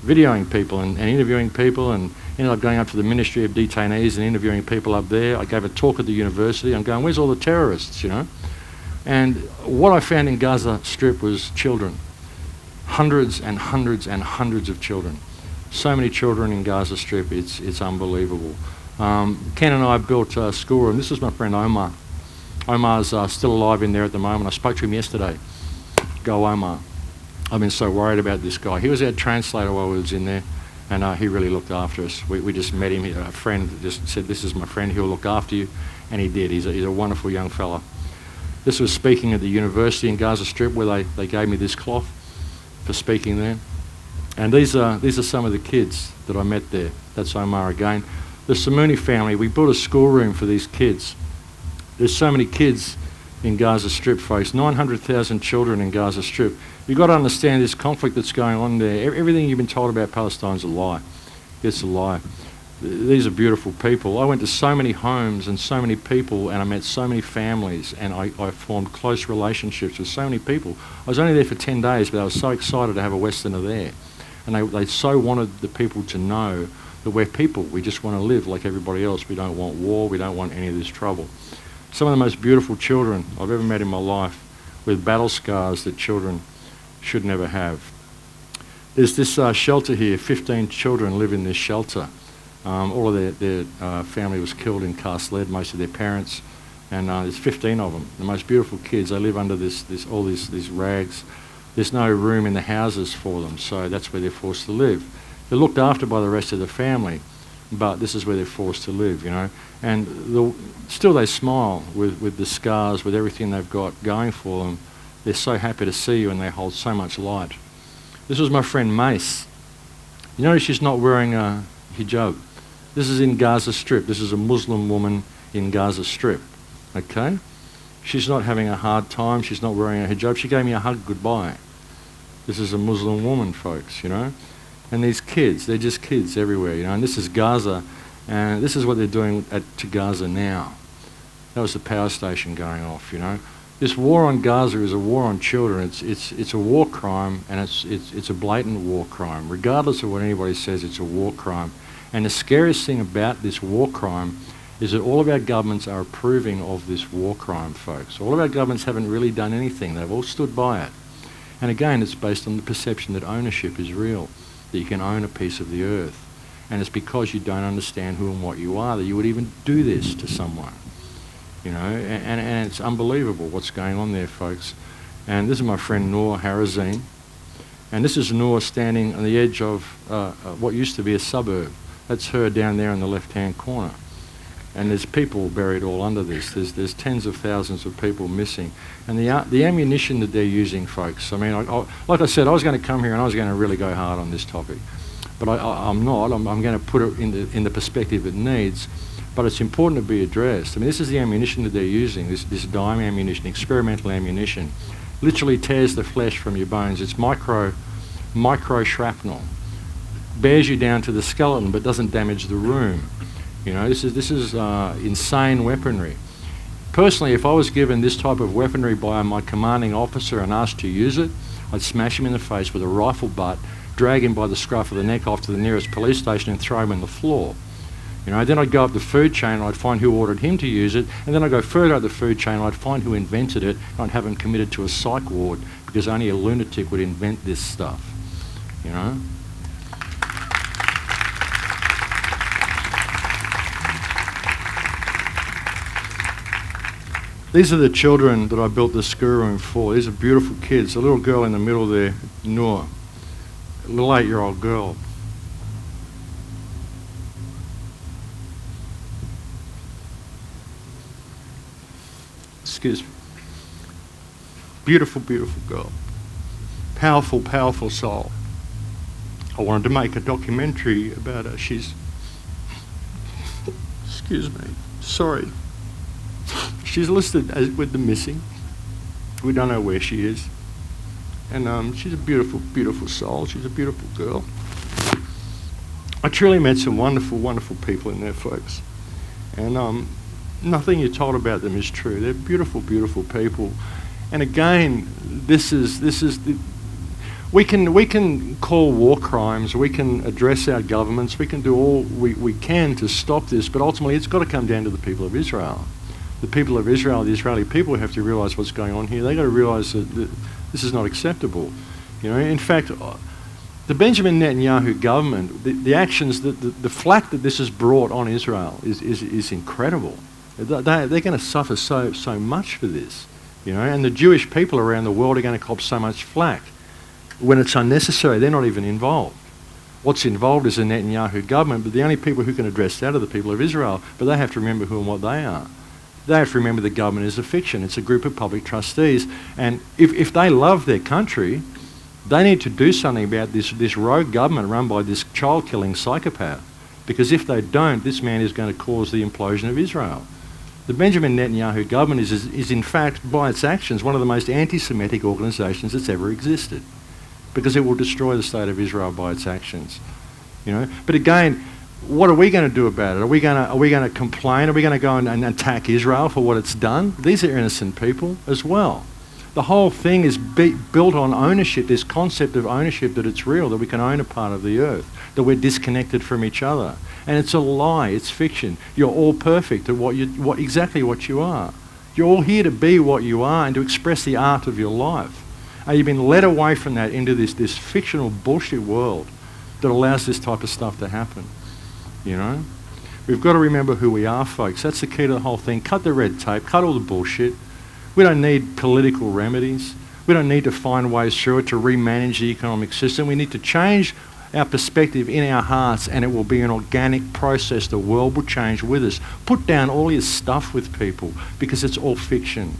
videoing people and interviewing people, and ended up going up to the Ministry of Detainees and interviewing people up there. I gave a talk at the university. I'm going, where's all the terrorists, you know? And what I found in Gaza Strip was children. Hundreds and hundreds and hundreds of children. So many children in Gaza Strip, it's unbelievable. Ken and I built a schoolroom. This is my friend Omar. Omar's still alive in there at the moment. I spoke to him yesterday. Go Omar. I've been so worried about this guy. He was our translator while we was in there, and he really looked after us. We just met him. A friend just said, this is my friend, he'll look after you. And he did. He's a wonderful young fella. This was speaking at the university in Gaza Strip, where they gave me this cloth for speaking there. And these are some of the kids that I met there. That's Omar again. The Samuni family, we built a schoolroom for these kids. There's so many kids in Gaza Strip, folks. 900,000 children in Gaza Strip. You've got to understand this conflict that's going on there. Everything you've been told about Palestine's a lie. It's a lie. These are beautiful people. I went to so many homes and so many people, and I met so many families, and I formed close relationships with so many people. I was only there for 10 days, but I was so excited to have a Westerner there. And they so wanted the people to know that we're people. We just want to live like everybody else. We don't want war. We don't want any of this trouble. Some of the most beautiful children I've ever met in my life, with battle scars that children should never have. There's this shelter here. 15 children live in this shelter. All of their family was killed in cast lead, most of their parents, and there's 15 of them. The most beautiful kids. They live under all these rags. There's no room in the houses for them, so that's where they're forced to live. They're looked after by the rest of the family, but this is where they're forced to live, you know. And still they smile with the scars, with everything they've got going for them. They're so happy to see you, and they hold so much light. This was my friend Mace. You notice she's not wearing a hijab. This is in Gaza Strip. This is a Muslim woman in Gaza Strip, okay? She's not having a hard time. She's not wearing a hijab. She gave me a hug goodbye. This is a Muslim woman, folks, you know? And these kids, they're just kids everywhere, you know? And this is Gaza, and this is what they're doing to Gaza now. That was the power station going off, you know? This war on Gaza is a war on children. It's a war crime, and it's a blatant war crime. Regardless of what anybody says, it's a war crime. And the scariest thing about this war crime is that all of our governments are approving of this war crime, folks. All of our governments haven't really done anything. They've all stood by it. And again, it's based on the perception that ownership is real, that you can own a piece of the earth. And it's because you don't understand who and what you are that you would even do this to someone. You know, and it's unbelievable what's going on there, folks. And this is my friend Noor Harazin. And this is Noor standing on the edge of what used to be a suburb. That's her down there in the left-hand corner. And there's people buried all under this. There's tens of thousands of people missing. And the ammunition that they're using, folks, I mean, like I said, I was going to come here and I was going to really go hard on this topic. But I'm not. I'm going to put it in the perspective it needs. But it's important to be addressed. I mean, this is the ammunition that they're using, this dime ammunition, experimental ammunition. Literally tears the flesh from your bones. It's micro shrapnel. Bears you down to the skeleton but doesn't damage the room. You know, this is insane weaponry. Personally, if I was given this type of weaponry by my commanding officer and asked to use it, I'd smash him in the face with a rifle butt, drag him by the scruff of the neck off to the nearest police station and throw him on the floor. You know, then I'd go up the food chain and I'd find who ordered him to use it, and then I'd go further up the food chain and I'd find who invented it, and I'd have him committed to a psych ward because only a lunatic would invent this stuff. You know? These are the children that I built the schoolroom for. These are beautiful kids. A little girl in the middle there, Noor, a little 8-year-old girl. Excuse me. Beautiful, beautiful girl. Powerful, powerful soul. I wanted to make a documentary about her. She's... Excuse me. Sorry. She's listed as with the missing. We don't know where she is. And she's a beautiful, beautiful soul. She's a beautiful girl. I truly met some wonderful, wonderful people in there, folks. And nothing you're told about them is true. They're beautiful, beautiful people. And again, we can call war crimes, we can address our governments, we can do all we can to stop this, but ultimately it's got to come down to the people of Israel. The people of Israel, the Israeli people, have to realise what's going on here. They've got to realise that this is not acceptable. You know, in fact, the Benjamin Netanyahu government, the actions, the flack that this has brought on Israel is incredible. They're going to suffer so much for this, you know, and the Jewish people around the world are going to cop so much flack. When it's unnecessary, they're not even involved. What's involved is the Netanyahu government, but the only people who can address that are the people of Israel, but they have to remember who and what they are. They have to remember the government is a fiction. It's a group of public trustees, and if they love their country, they need to do something about this rogue government run by this child-killing psychopath, because if they don't, this man is going to cause the implosion of Israel. The Benjamin Netanyahu government is in fact, by its actions, one of the most anti-Semitic organisations that's ever existed, because it will destroy the state of Israel by its actions. You know, but again, what are we going to do about it? Are we going to complain? Are we going to go and attack Israel for what it's done? These are innocent people as well. The whole thing is built on ownership, this concept of ownership, that it's real, that we can own a part of the earth, that we're disconnected from each other. And it's a lie, it's fiction. You're all perfect at exactly what you are. You're all here to be what you are and to express the art of your life. And you've been led away from that into this fictional bullshit world that allows this type of stuff to happen, you know? We've got to remember who we are, folks. That's the key to the whole thing. Cut the red tape, cut all the bullshit. We don't need political remedies. We don't need to find ways through it to remanage the economic system. We need to change our perspective in our hearts, and it will be an organic process. The world will change with us. Put down all your stuff with people, because it's all fiction.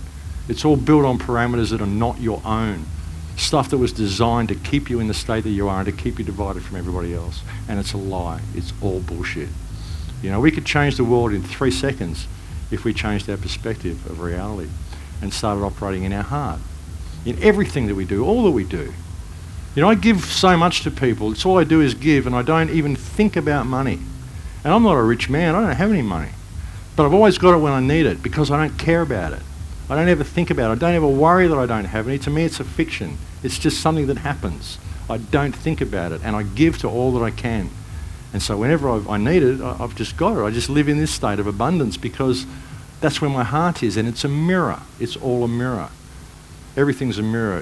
It's all built on parameters that are not your own. Stuff that was designed to keep you in the state that you are and to keep you divided from everybody else. And it's a lie. It's all bullshit. You know, we could change the world in 3 seconds if we changed our perspective of reality and started operating in our heart. In everything that we do, all that we do. You know, I give so much to people. It's all I do is give, and I don't even think about money. And I'm not a rich man. I don't have any money. But I've always got it when I need it because I don't care about it. I don't ever think about it. I don't ever worry that I don't have any. To me, it's a fiction. It's just something that happens. I don't think about it, and I give to all that I can. And so whenever I need it, I've just got it. I just live in this state of abundance because that's where my heart is, and it's a mirror. It's all a mirror. Everything's a mirror.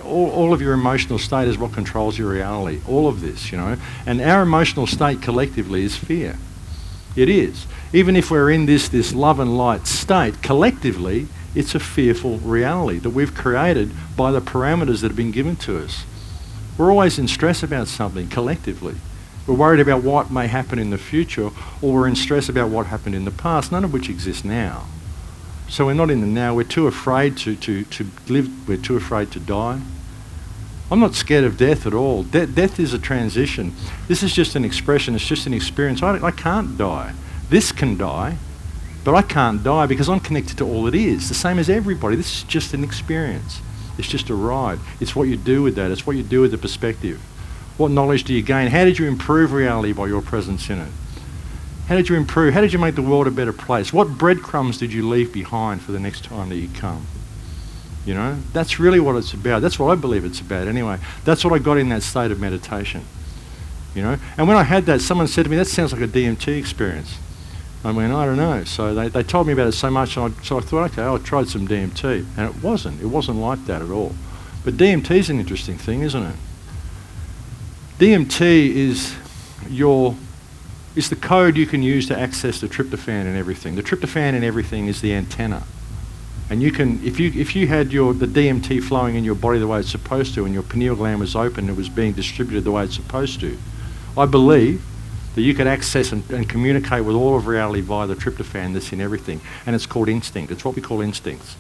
All of your emotional state is what controls your reality. All of this, you know. And our emotional state collectively is fear. It is. Even if we're in this love and light state, collectively, it's a fearful reality that we've created by the parameters that have been given to us. We're always in stress about something collectively. We're worried about what may happen in the future, or we're in stress about what happened in the past, none of which exists now. So we're not in the now. We're too afraid to live. We're too afraid to die. I'm not scared of death at all. Death is a transition. This is just an expression. It's just an experience. I can't die. This can die, but I can't die because I'm connected to all it is, the same as everybody. This is just an experience. It's just a ride. It's what you do with that. It's what you do with the perspective. What knowledge do you gain? How did you improve reality by your presence in it? How did you improve? How did you make the world a better place? What breadcrumbs did you leave behind for the next time that you come? You know, that's really what it's about. That's what I believe it's about anyway. That's what I got in that state of meditation. You know, and when I had that, someone said to me, that sounds like a DMT experience. I went, I don't know. So they told me about it so much, and so I thought, okay, I tried some DMT. And it wasn't like that at all. But DMT is an interesting thing, isn't it? DMT is the code you can use to access the tryptophan and everything. The tryptophan in everything is the antenna. And you can, if you had the DMT flowing in your body the way it's supposed to, and your pineal gland was open and it was being distributed the way it's supposed to, I believe that you could access and communicate with all of reality via the tryptophan that's in everything. And it's called instinct. It's what we call instincts.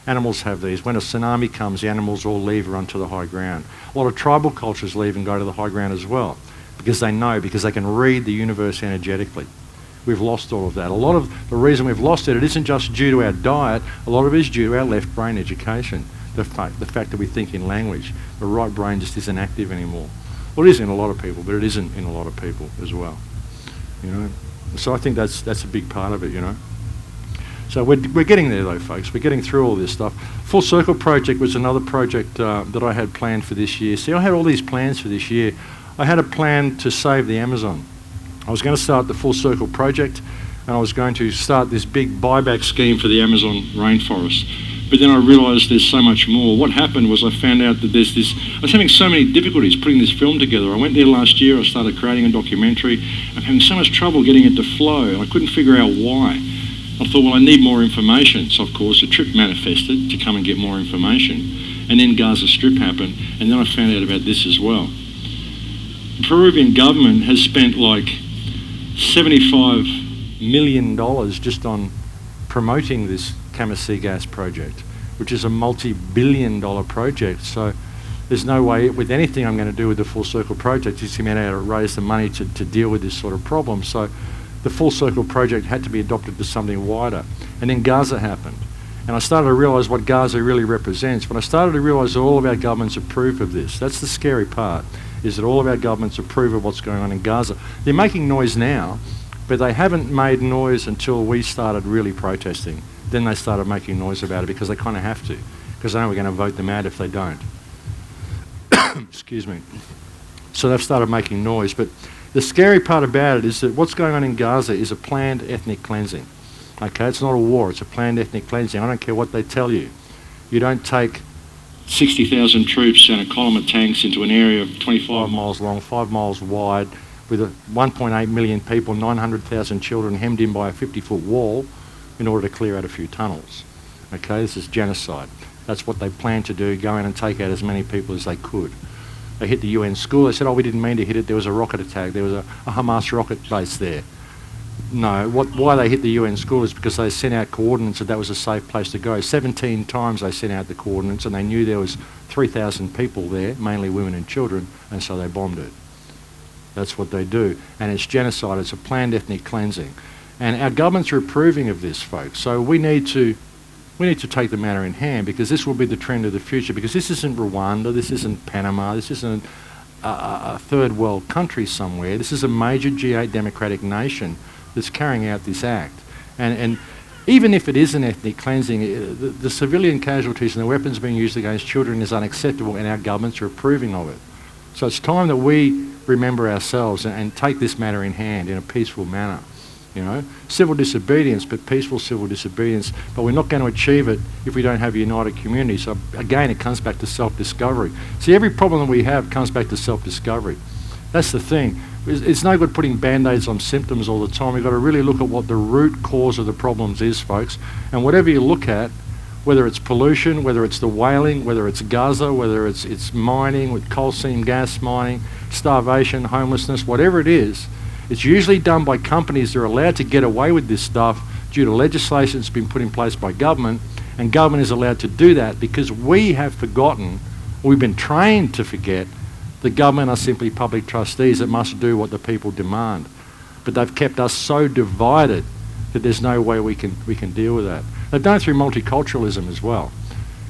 Animals have these. When a tsunami comes, the animals all leave and run to the high ground. A lot of tribal cultures leave and go to the high ground as well, because they know, because they can read the universe energetically. We've lost all of that. A lot of the reason we've lost it isn't just due to our diet. A lot of it is due to our left brain education, the fact that we think in language. The right brain just isn't active anymore. Well, it is in a lot of people, but it isn't in a lot of people as well. You know, so I think that's a big part of it. You know. So we're getting there though, folks. We're getting through all this stuff. Full Circle Project was another project that I had planned for this year. See, I had all these plans for this year. I had a plan to save the Amazon. I was going to start the Full Circle Project, and I was going to start this big buyback scheme for the Amazon rainforest. But then I realised there's so much more. What happened was I found out that there's this... I was having so many difficulties putting this film together. I went there last year, I started creating a documentary. I'm having so much trouble getting it to flow, and I couldn't figure out why. I thought, well, I need more information. So, of course, a trip manifested to come and get more information. And then Gaza Strip happened, and then I found out about this as well. The Peruvian government has spent like $75 million just on promoting this Camasí gas project, which is a multi-billion-dollar project. So there's no way with anything I'm going to do with the Full Circle Project is to be able to raise the money to deal with this sort of problem. So the Full Circle Project had to be adopted to something wider. And then Gaza happened. And I started to realise what Gaza really represents. But I started to realise that all of our governments approve of this. That's the scary part, is that all of our governments approve of what's going on in Gaza. They're making noise now, but they haven't made noise until we started really protesting. Then they started making noise about it because they kind of have to. because they know we're going to vote them out if they don't. Excuse me. So they've started making noise. But the scary part about it is that what's going on in Gaza is a planned ethnic cleansing. Okay, it's not a war, it's a planned ethnic cleansing. I don't care what they tell you. You don't take 60,000 troops and a column of tanks into an area of 25 miles long, 5 miles wide, with 1.8 million people, 900,000 children hemmed in by a 50-foot wall in order to clear out a few tunnels. Okay, this is genocide. That's what they planned to do, go in and take out as many people as they could. They hit the UN school. They said, oh, we didn't mean to hit it. There was a rocket attack. There was a Hamas rocket base there. No, why they hit the UN school is because they sent out coordinates that was a safe place to go. 17 times they sent out the coordinates, and they knew there was 3,000 people there, mainly women and children, and so they bombed it. That's what they do. And it's genocide. It's a planned ethnic cleansing. And our governments are approving of this, folks. So we need to take the matter in hand, because this will be the trend of the future, because this isn't Rwanda, this isn't Panama, this isn't a third world country somewhere. This is a major G8 democratic nation that's carrying out this act. And even if it is an ethnic cleansing, the civilian casualties and the weapons being used against children is unacceptable, and our governments are approving of it. So it's time that we remember ourselves and take this matter in hand in a peaceful manner. You know, civil disobedience, but peaceful civil disobedience. But we're not going to achieve it if we don't have a united community. So again, it comes back to self-discovery. See, every problem that we have comes back to self-discovery. That's the thing. It's no good putting band-aids on symptoms all the time. We've got to really look at what the root cause of the problems is, folks. And whatever you look at, whether it's pollution, whether it's the whaling, whether it's Gaza, whether it's mining with coal seam gas mining, starvation, homelessness, whatever it is, it's usually done by companies that are allowed to get away with this stuff due to legislation that's been put in place by government, and government is allowed to do that because we have forgotten, we've been trained to forget, the government are simply public trustees that must do what the people demand. But they've kept us so divided that there's no way we can deal with that. They've done it through multiculturalism as well.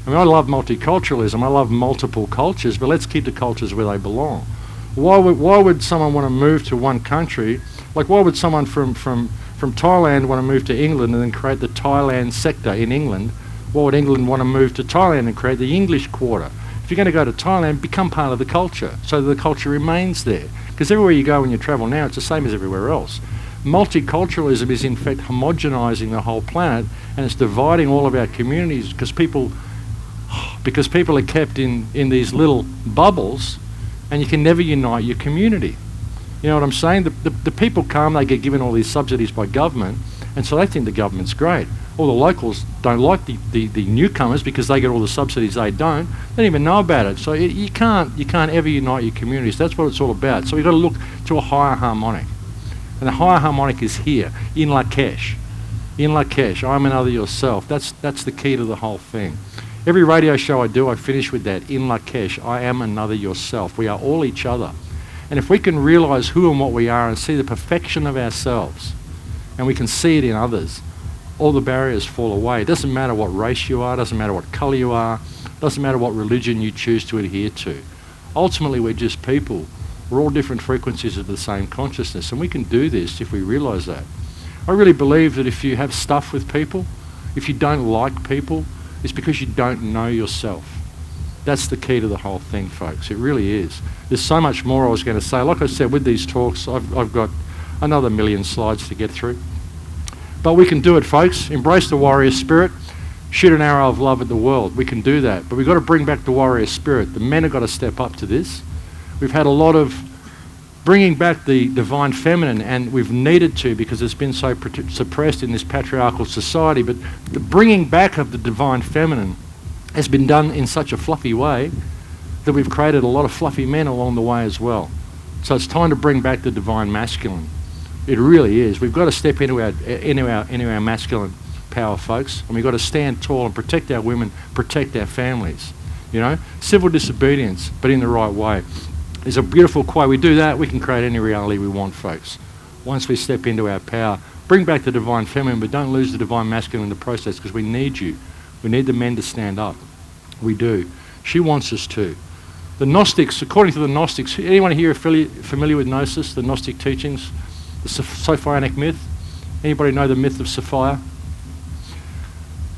I mean, I love multiculturalism, I love multiple cultures, but let's keep the cultures where they belong. Why would someone want to move to one country? Like, why would someone from Thailand want to move to England and then create the Thailand sector in England? Why would England want to move to Thailand and create the English quarter? If you're going to go to Thailand, become part of the culture so that the culture remains there. Because everywhere you go when you travel now, it's the same as everywhere else. Multiculturalism is in fact homogenising the whole planet, and it's dividing all of our communities because people are kept in these little bubbles, and you can never unite your community. You know what I'm saying? The people come, they get given all these subsidies by government, and so they think the government's great. All the locals don't like the newcomers because they get all the subsidies they don't. They don't even know about it. So you can't ever unite your communities. That's what it's all about. So we've got to look to a higher harmonic. And the higher harmonic is here, in Lakesh. In Lakesh, I'm another yourself. That's the key to the whole thing. Every radio show I do, I finish with that. In Lakesh, I am another yourself. We are all each other. And if we can realise who and what we are and see the perfection of ourselves, and we can see it in others, all the barriers fall away. It doesn't matter what race you are, doesn't matter what colour you are, doesn't matter what religion you choose to adhere to. Ultimately, we're just people. We're all different frequencies of the same consciousness, and we can do this if we realise that. I really believe that if you have stuff with people, if you don't like people, it's because you don't know yourself. That's the key to the whole thing, folks. It really is. There's so much more I was going to say. Like I said, with these talks, I've got another 1,000,000 slides to get through. But we can do it, folks. Embrace the warrior spirit. Shoot an arrow of love at the world. We can do that. But we've got to bring back the warrior spirit. The men have got to step up to this. We've had a lot of bringing back the divine feminine, and we've needed to because it's been so suppressed in this patriarchal society. But the bringing back of the divine feminine has been done in such a fluffy way that we've created a lot of fluffy men along the way as well. So it's time to bring back the divine masculine. It really is. We've got to step into our masculine power, folks, and we've got to stand tall and protect our women, protect our families. You know, civil disobedience, but in the right way. There's a beautiful quote. We do that, we can create any reality we want, folks. Once we step into our power, bring back the divine feminine, but don't lose the divine masculine in the process, because we need you. We need the men to stand up. We do. She wants us to. The Gnostics, according to the Gnostics, anyone here familiar with Gnosis, the Gnostic teachings, the Sophianic myth? Anybody know the myth of Sophia?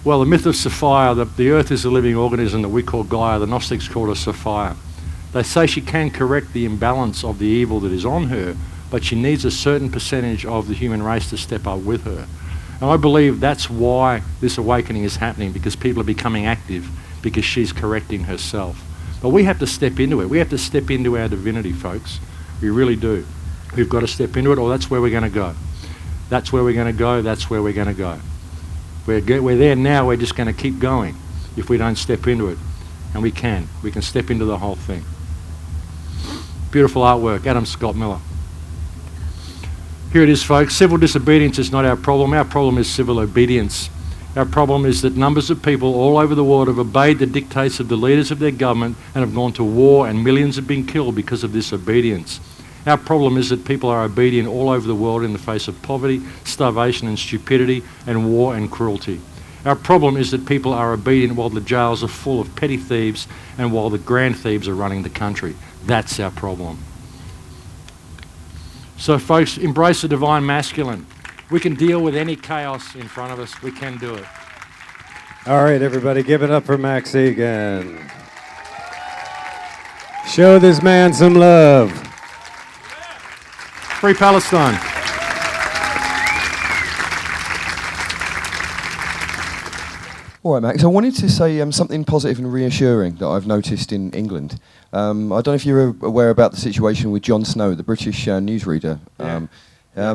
Well, the myth of Sophia, the earth is a living organism that we call Gaia, the Gnostics called her Sophia. They say she can correct the imbalance of the evil that is on her, but she needs a certain percentage of the human race to step up with her. And I believe that's why this awakening is happening, because people are becoming active, because she's correcting herself. But we have to step into it. We have to step into our divinity, folks. We really do. We've got to step into it, or that's where we're going to go. That's where we're going to go. That's where we're going to go. We're there now. We're just going to keep going if we don't step into it. And we can. We can step into the whole thing. Beautiful artwork, Adam Scott Miller. Here it is, folks. Civil disobedience is not our problem. Our problem is civil obedience. Our problem is that numbers of people all over the world have obeyed the dictates of the leaders of their government and have gone to war, and millions have been killed because of this obedience. Our problem is that people are obedient all over the world in the face of poverty, starvation and stupidity, and war and cruelty. Our problem is that people are obedient while the jails are full of petty thieves and while the grand thieves are running the country. That's our problem. So folks, embrace the divine masculine. We can deal with any chaos in front of us. We can do it. All right, everybody, give it up for Max Igan. Show this man some love. Free Palestine. All right, Max, I wanted to say something positive and reassuring that I've noticed in England. I don't know if you're aware about the situation with Jon Snow, the British newsreader.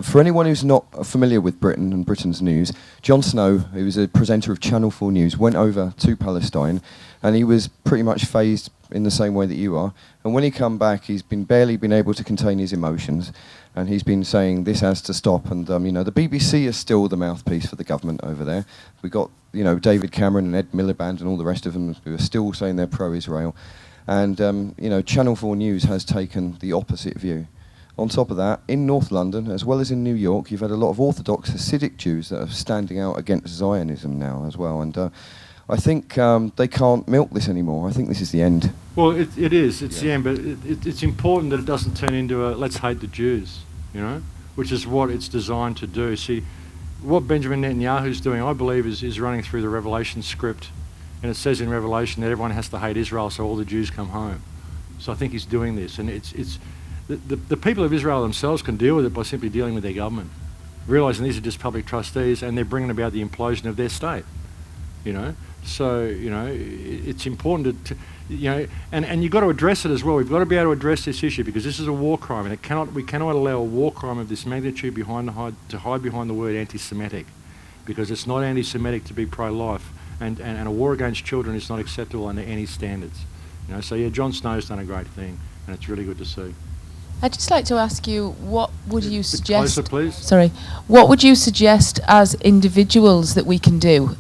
For anyone who's not familiar with Britain and Britain's news, Jon Snow, who was a presenter of Channel 4 News, went over to Palestine, and he was pretty much phased in the same way that you are. And when he come back, he's barely been able to contain his emotions, and he's been saying this has to stop. And the BBC is still the mouthpiece for the government over there. We got David Cameron and Ed Miliband and all the rest of them who are still saying they're pro-Israel. And Channel 4 News has taken the opposite view. On top of that, in North London, as well as in New York, you've had a lot of Orthodox Hasidic Jews that are standing out against Zionism now as well. And I think they can't milk this anymore. I think this is the end. Well, it is. It's the end, but it's important that it doesn't turn into a let's hate the Jews, which is what it's designed to do. See, what Benjamin Netanyahu's doing, I believe, is running through the Revelation script. And it says in Revelation that everyone has to hate Israel so all the Jews come home. So I think he's doing this. And the people of Israel themselves can deal with it by simply dealing with their government, realising these are just public trustees and they're bringing about the implosion of their state. So it's important and you've got to address it as well. We've got to be able to address this issue because this is a war crime, and we cannot allow a war crime of this magnitude to hide behind the word anti-Semitic, because it's not anti-Semitic to be pro-life, and a war against children is not acceptable under any standards. So yeah, Jon Snow's done a great thing, and it's really good to see. I'd just like to ask you, what would you suggest? Closer, please. Sorry, what would you suggest as individuals that we can do?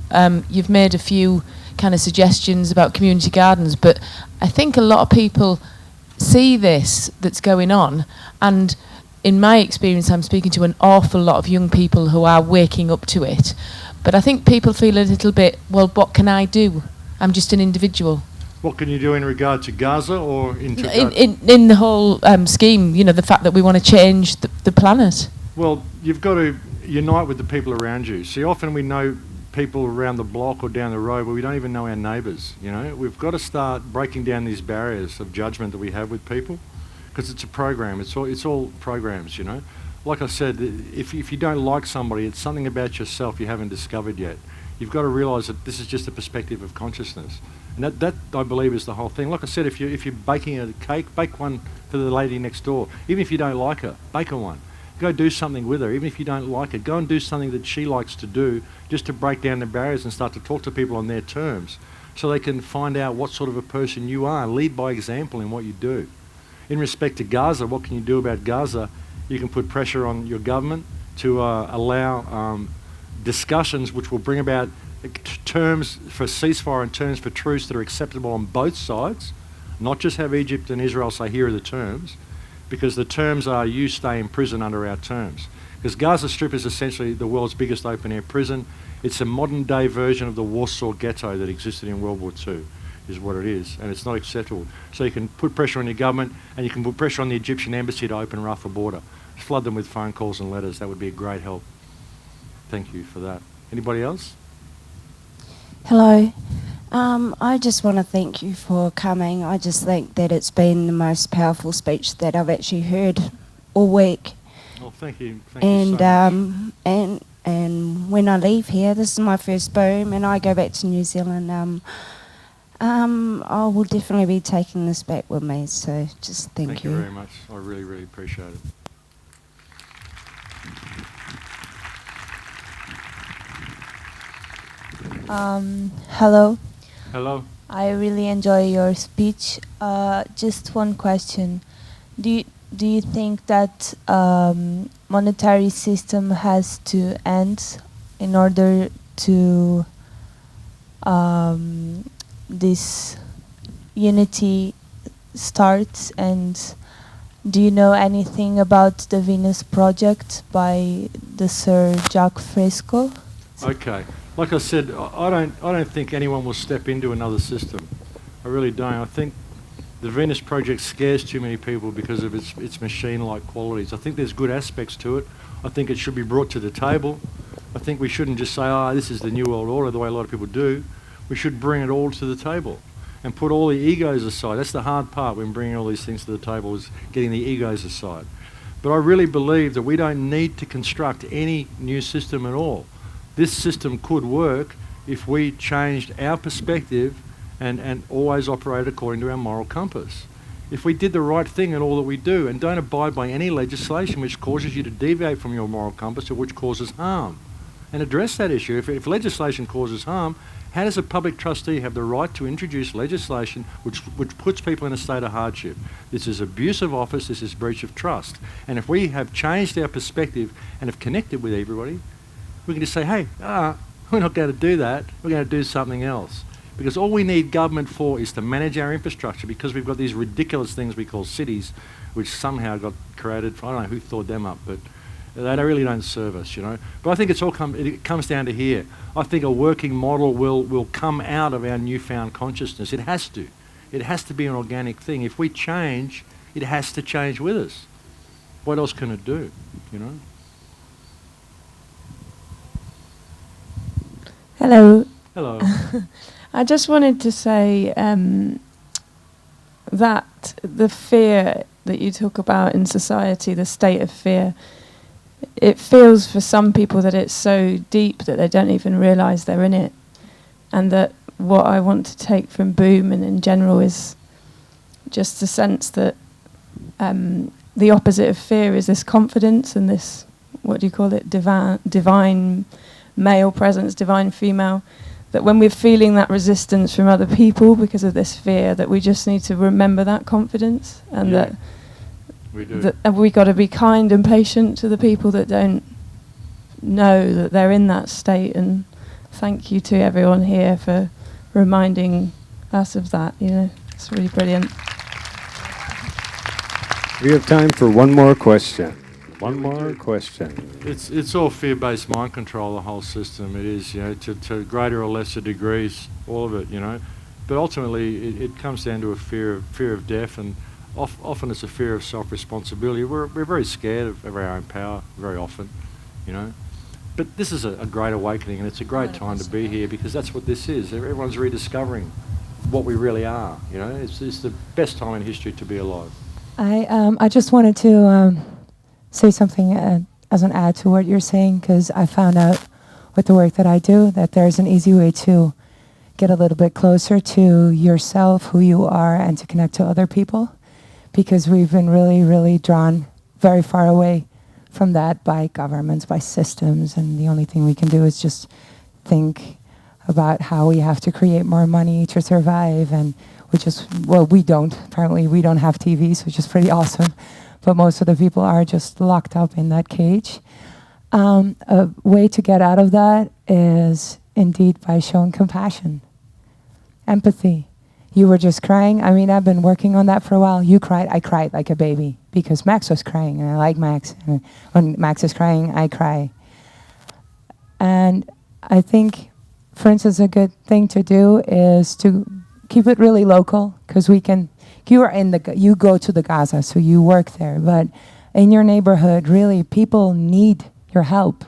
You've made a few kind of suggestions about community gardens, but I think a lot of people see this that's going on, and in my experience, I'm speaking to an awful lot of young people who are waking up to it. But I think people feel a little bit, well, what can I do? I'm just an individual. What can you do in regard to Gaza or in the whole scheme, the fact that we want to change the planet? Well, you've got to unite with the people around you. See, often we know people around the block or down the road, but we don't even know our neighbours, We've got to start breaking down these barriers of judgment that we have with people, because it's a program. It's all programs, Like I said, if you don't like somebody, it's something about yourself you haven't discovered yet. You've got to realise that this is just a perspective of consciousness. And that I believe is the whole thing. Like I said, if you're baking a cake, bake one for the lady next door. Even if you don't like her, bake her one. Go do something with her. Even if you don't like it, go and do something that she likes to do, just to break down the barriers and start to talk to people on their terms, so they can find out what sort of a person you are. Lead by example in what you do. In respect to Gaza, what can you do about Gaza? You can put pressure on your government to allow discussions which will bring about terms for ceasefire and terms for truce that are acceptable on both sides, not just have Egypt and Israel say, here are the terms, because the terms are you stay in prison under our terms. Because Gaza Strip is essentially the world's biggest open-air prison. It's a modern-day version of the Warsaw Ghetto that existed in World War II, is what it is, and it's not acceptable. So you can put pressure on your government, and you can put pressure on the Egyptian embassy to open Rafah border. Flood them with phone calls and letters. That would be a great help. Thank you for that. Anybody else? Hello. I just want to thank you for coming. I just think that it's been the most powerful speech that I've actually heard all week. Oh, thank you. Thank you so much. And when I leave here, this is my first boom, and I go back to New Zealand. I will definitely be taking this back with me. So just thank you. Thank you very much. I really, really appreciate it. Hello. Hello. I really enjoy your speech. Just one question: Do you think that monetary system has to end in order to this unity starts? And do you know anything about the Venus Project by the Sir Jacques Fresco? Okay. Like I said, I don't think anyone will step into another system. I really don't. I think the Venus Project scares too many people because of its machine-like qualities. I think there's good aspects to it. I think it should be brought to the table. I think we shouldn't just say, this is the New World Order, the way a lot of people do. We should bring it all to the table and put all the egos aside. That's the hard part when bringing all these things to the table, is getting the egos aside. But I really believe that we don't need to construct any new system at all. This system could work if we changed our perspective and always operated according to our moral compass. If we did the right thing in all that we do and don't abide by any legislation which causes you to deviate from your moral compass or which causes harm, and address that issue. If legislation causes harm, how does a public trustee have the right to introduce legislation which puts people in a state of hardship? This is abuse of office, this is breach of trust. And if we have changed our perspective and have connected with everybody, we can just say, hey, we're not going to do that, we're going to do something else. Because all we need government for is to manage our infrastructure, because we've got these ridiculous things we call cities, which somehow got created. I don't know who thought them up, but they really don't serve us, you know. But I think it comes down to here. I think a working model will come out of our newfound consciousness. It has to. It has to be an organic thing. If we change, it has to change with us. What else can it do, you know? Hello. Hello. I just wanted to say that the fear that you talk about in society, the state of fear, it feels for some people that it's so deep that they don't even realise they're in it. And that what I want to take from Boom and in general is just the sense that the opposite of fear is this confidence and this, what do you call it, divine male presence, divine female, that when we're feeling that resistance from other people because of this fear, that we just need to remember that confidence, and that we do. That we got to be kind and patient to the people that don't know that they're in that state. And thank you to everyone here for reminding us of that. You know, it's really brilliant. We have time for one more question. One more question. It's all fear-based mind control, the whole system. It is, you know, to greater or lesser degrees, all of it, you know. But ultimately, it comes down to a fear of death, and often it's a fear of self-responsibility. We're very scared of our own power very often, you know. But this is a great awakening, and it's a great time to be here, because that's what this is. Everyone's rediscovering what we really are, you know. It's the best time in history to be alive. I just wanted to say something as an add to what you're saying, because I found out with the work that I do that there's an easy way to get a little bit closer to yourself, who you are, and to connect to other people, because we've been really, really drawn very far away from that by governments, by systems, and the only thing we can do is just think about how we have to create more money to survive, and which is, well, we don't. Apparently we don't have TVs, which is pretty awesome. But most of the people are just locked up in that cage. A way to get out of that is indeed by showing compassion, empathy. You were just crying. I mean, I've been working on that for a while. You cried. I cried like a baby because Max was crying, and I like Max. And when Max is crying, I cry. And I think, for instance, a good thing to do is to keep it really local, because we can. You go to the Gaza, so you work there. But in your neighborhood, really, people need your help.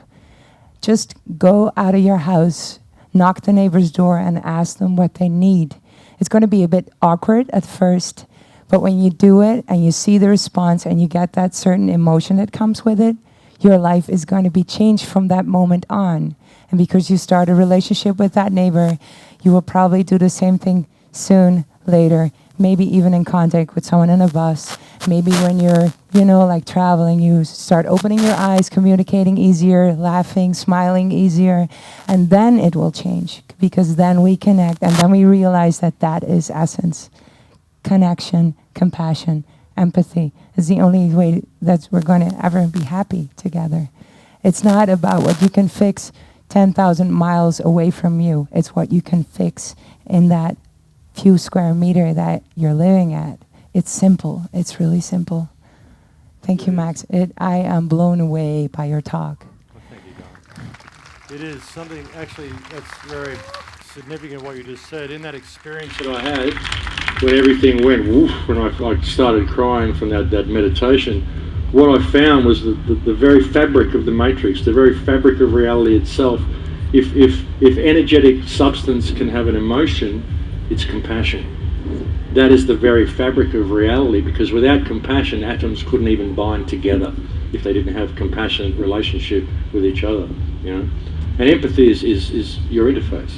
Just go out of your house, knock the neighbor's door and ask them what they need. It's going to be a bit awkward at first, but when you do it and you see the response and you get that certain emotion that comes with it, your life is going to be changed from that moment on. And because you start a relationship with that neighbor, you will probably do the same thing soon, later, maybe even in contact with someone in a bus. Maybe when you're, like traveling, you start opening your eyes, communicating easier, laughing, smiling easier, and then it will change, because then we connect, and then we realize that that is essence. Connection, compassion, empathy is the only way that we're going to ever be happy together. It's not about what you can fix 10,000 miles away from you. It's what you can fix in that few square meter that you're living at. It's simple. It's really simple. Thank you, Max. I am blown away by your talk. Well, thank you, Don. It is something, actually, that's very significant what you just said. In that experience that I had, when everything went woof, when I started crying from that meditation, what I found was the very fabric of the matrix, the very fabric of reality itself. If energetic substance can have an emotion, it's compassion. That is the very fabric of reality, because without compassion, atoms couldn't even bind together if they didn't have compassionate relationship with each other. And empathy is your interface.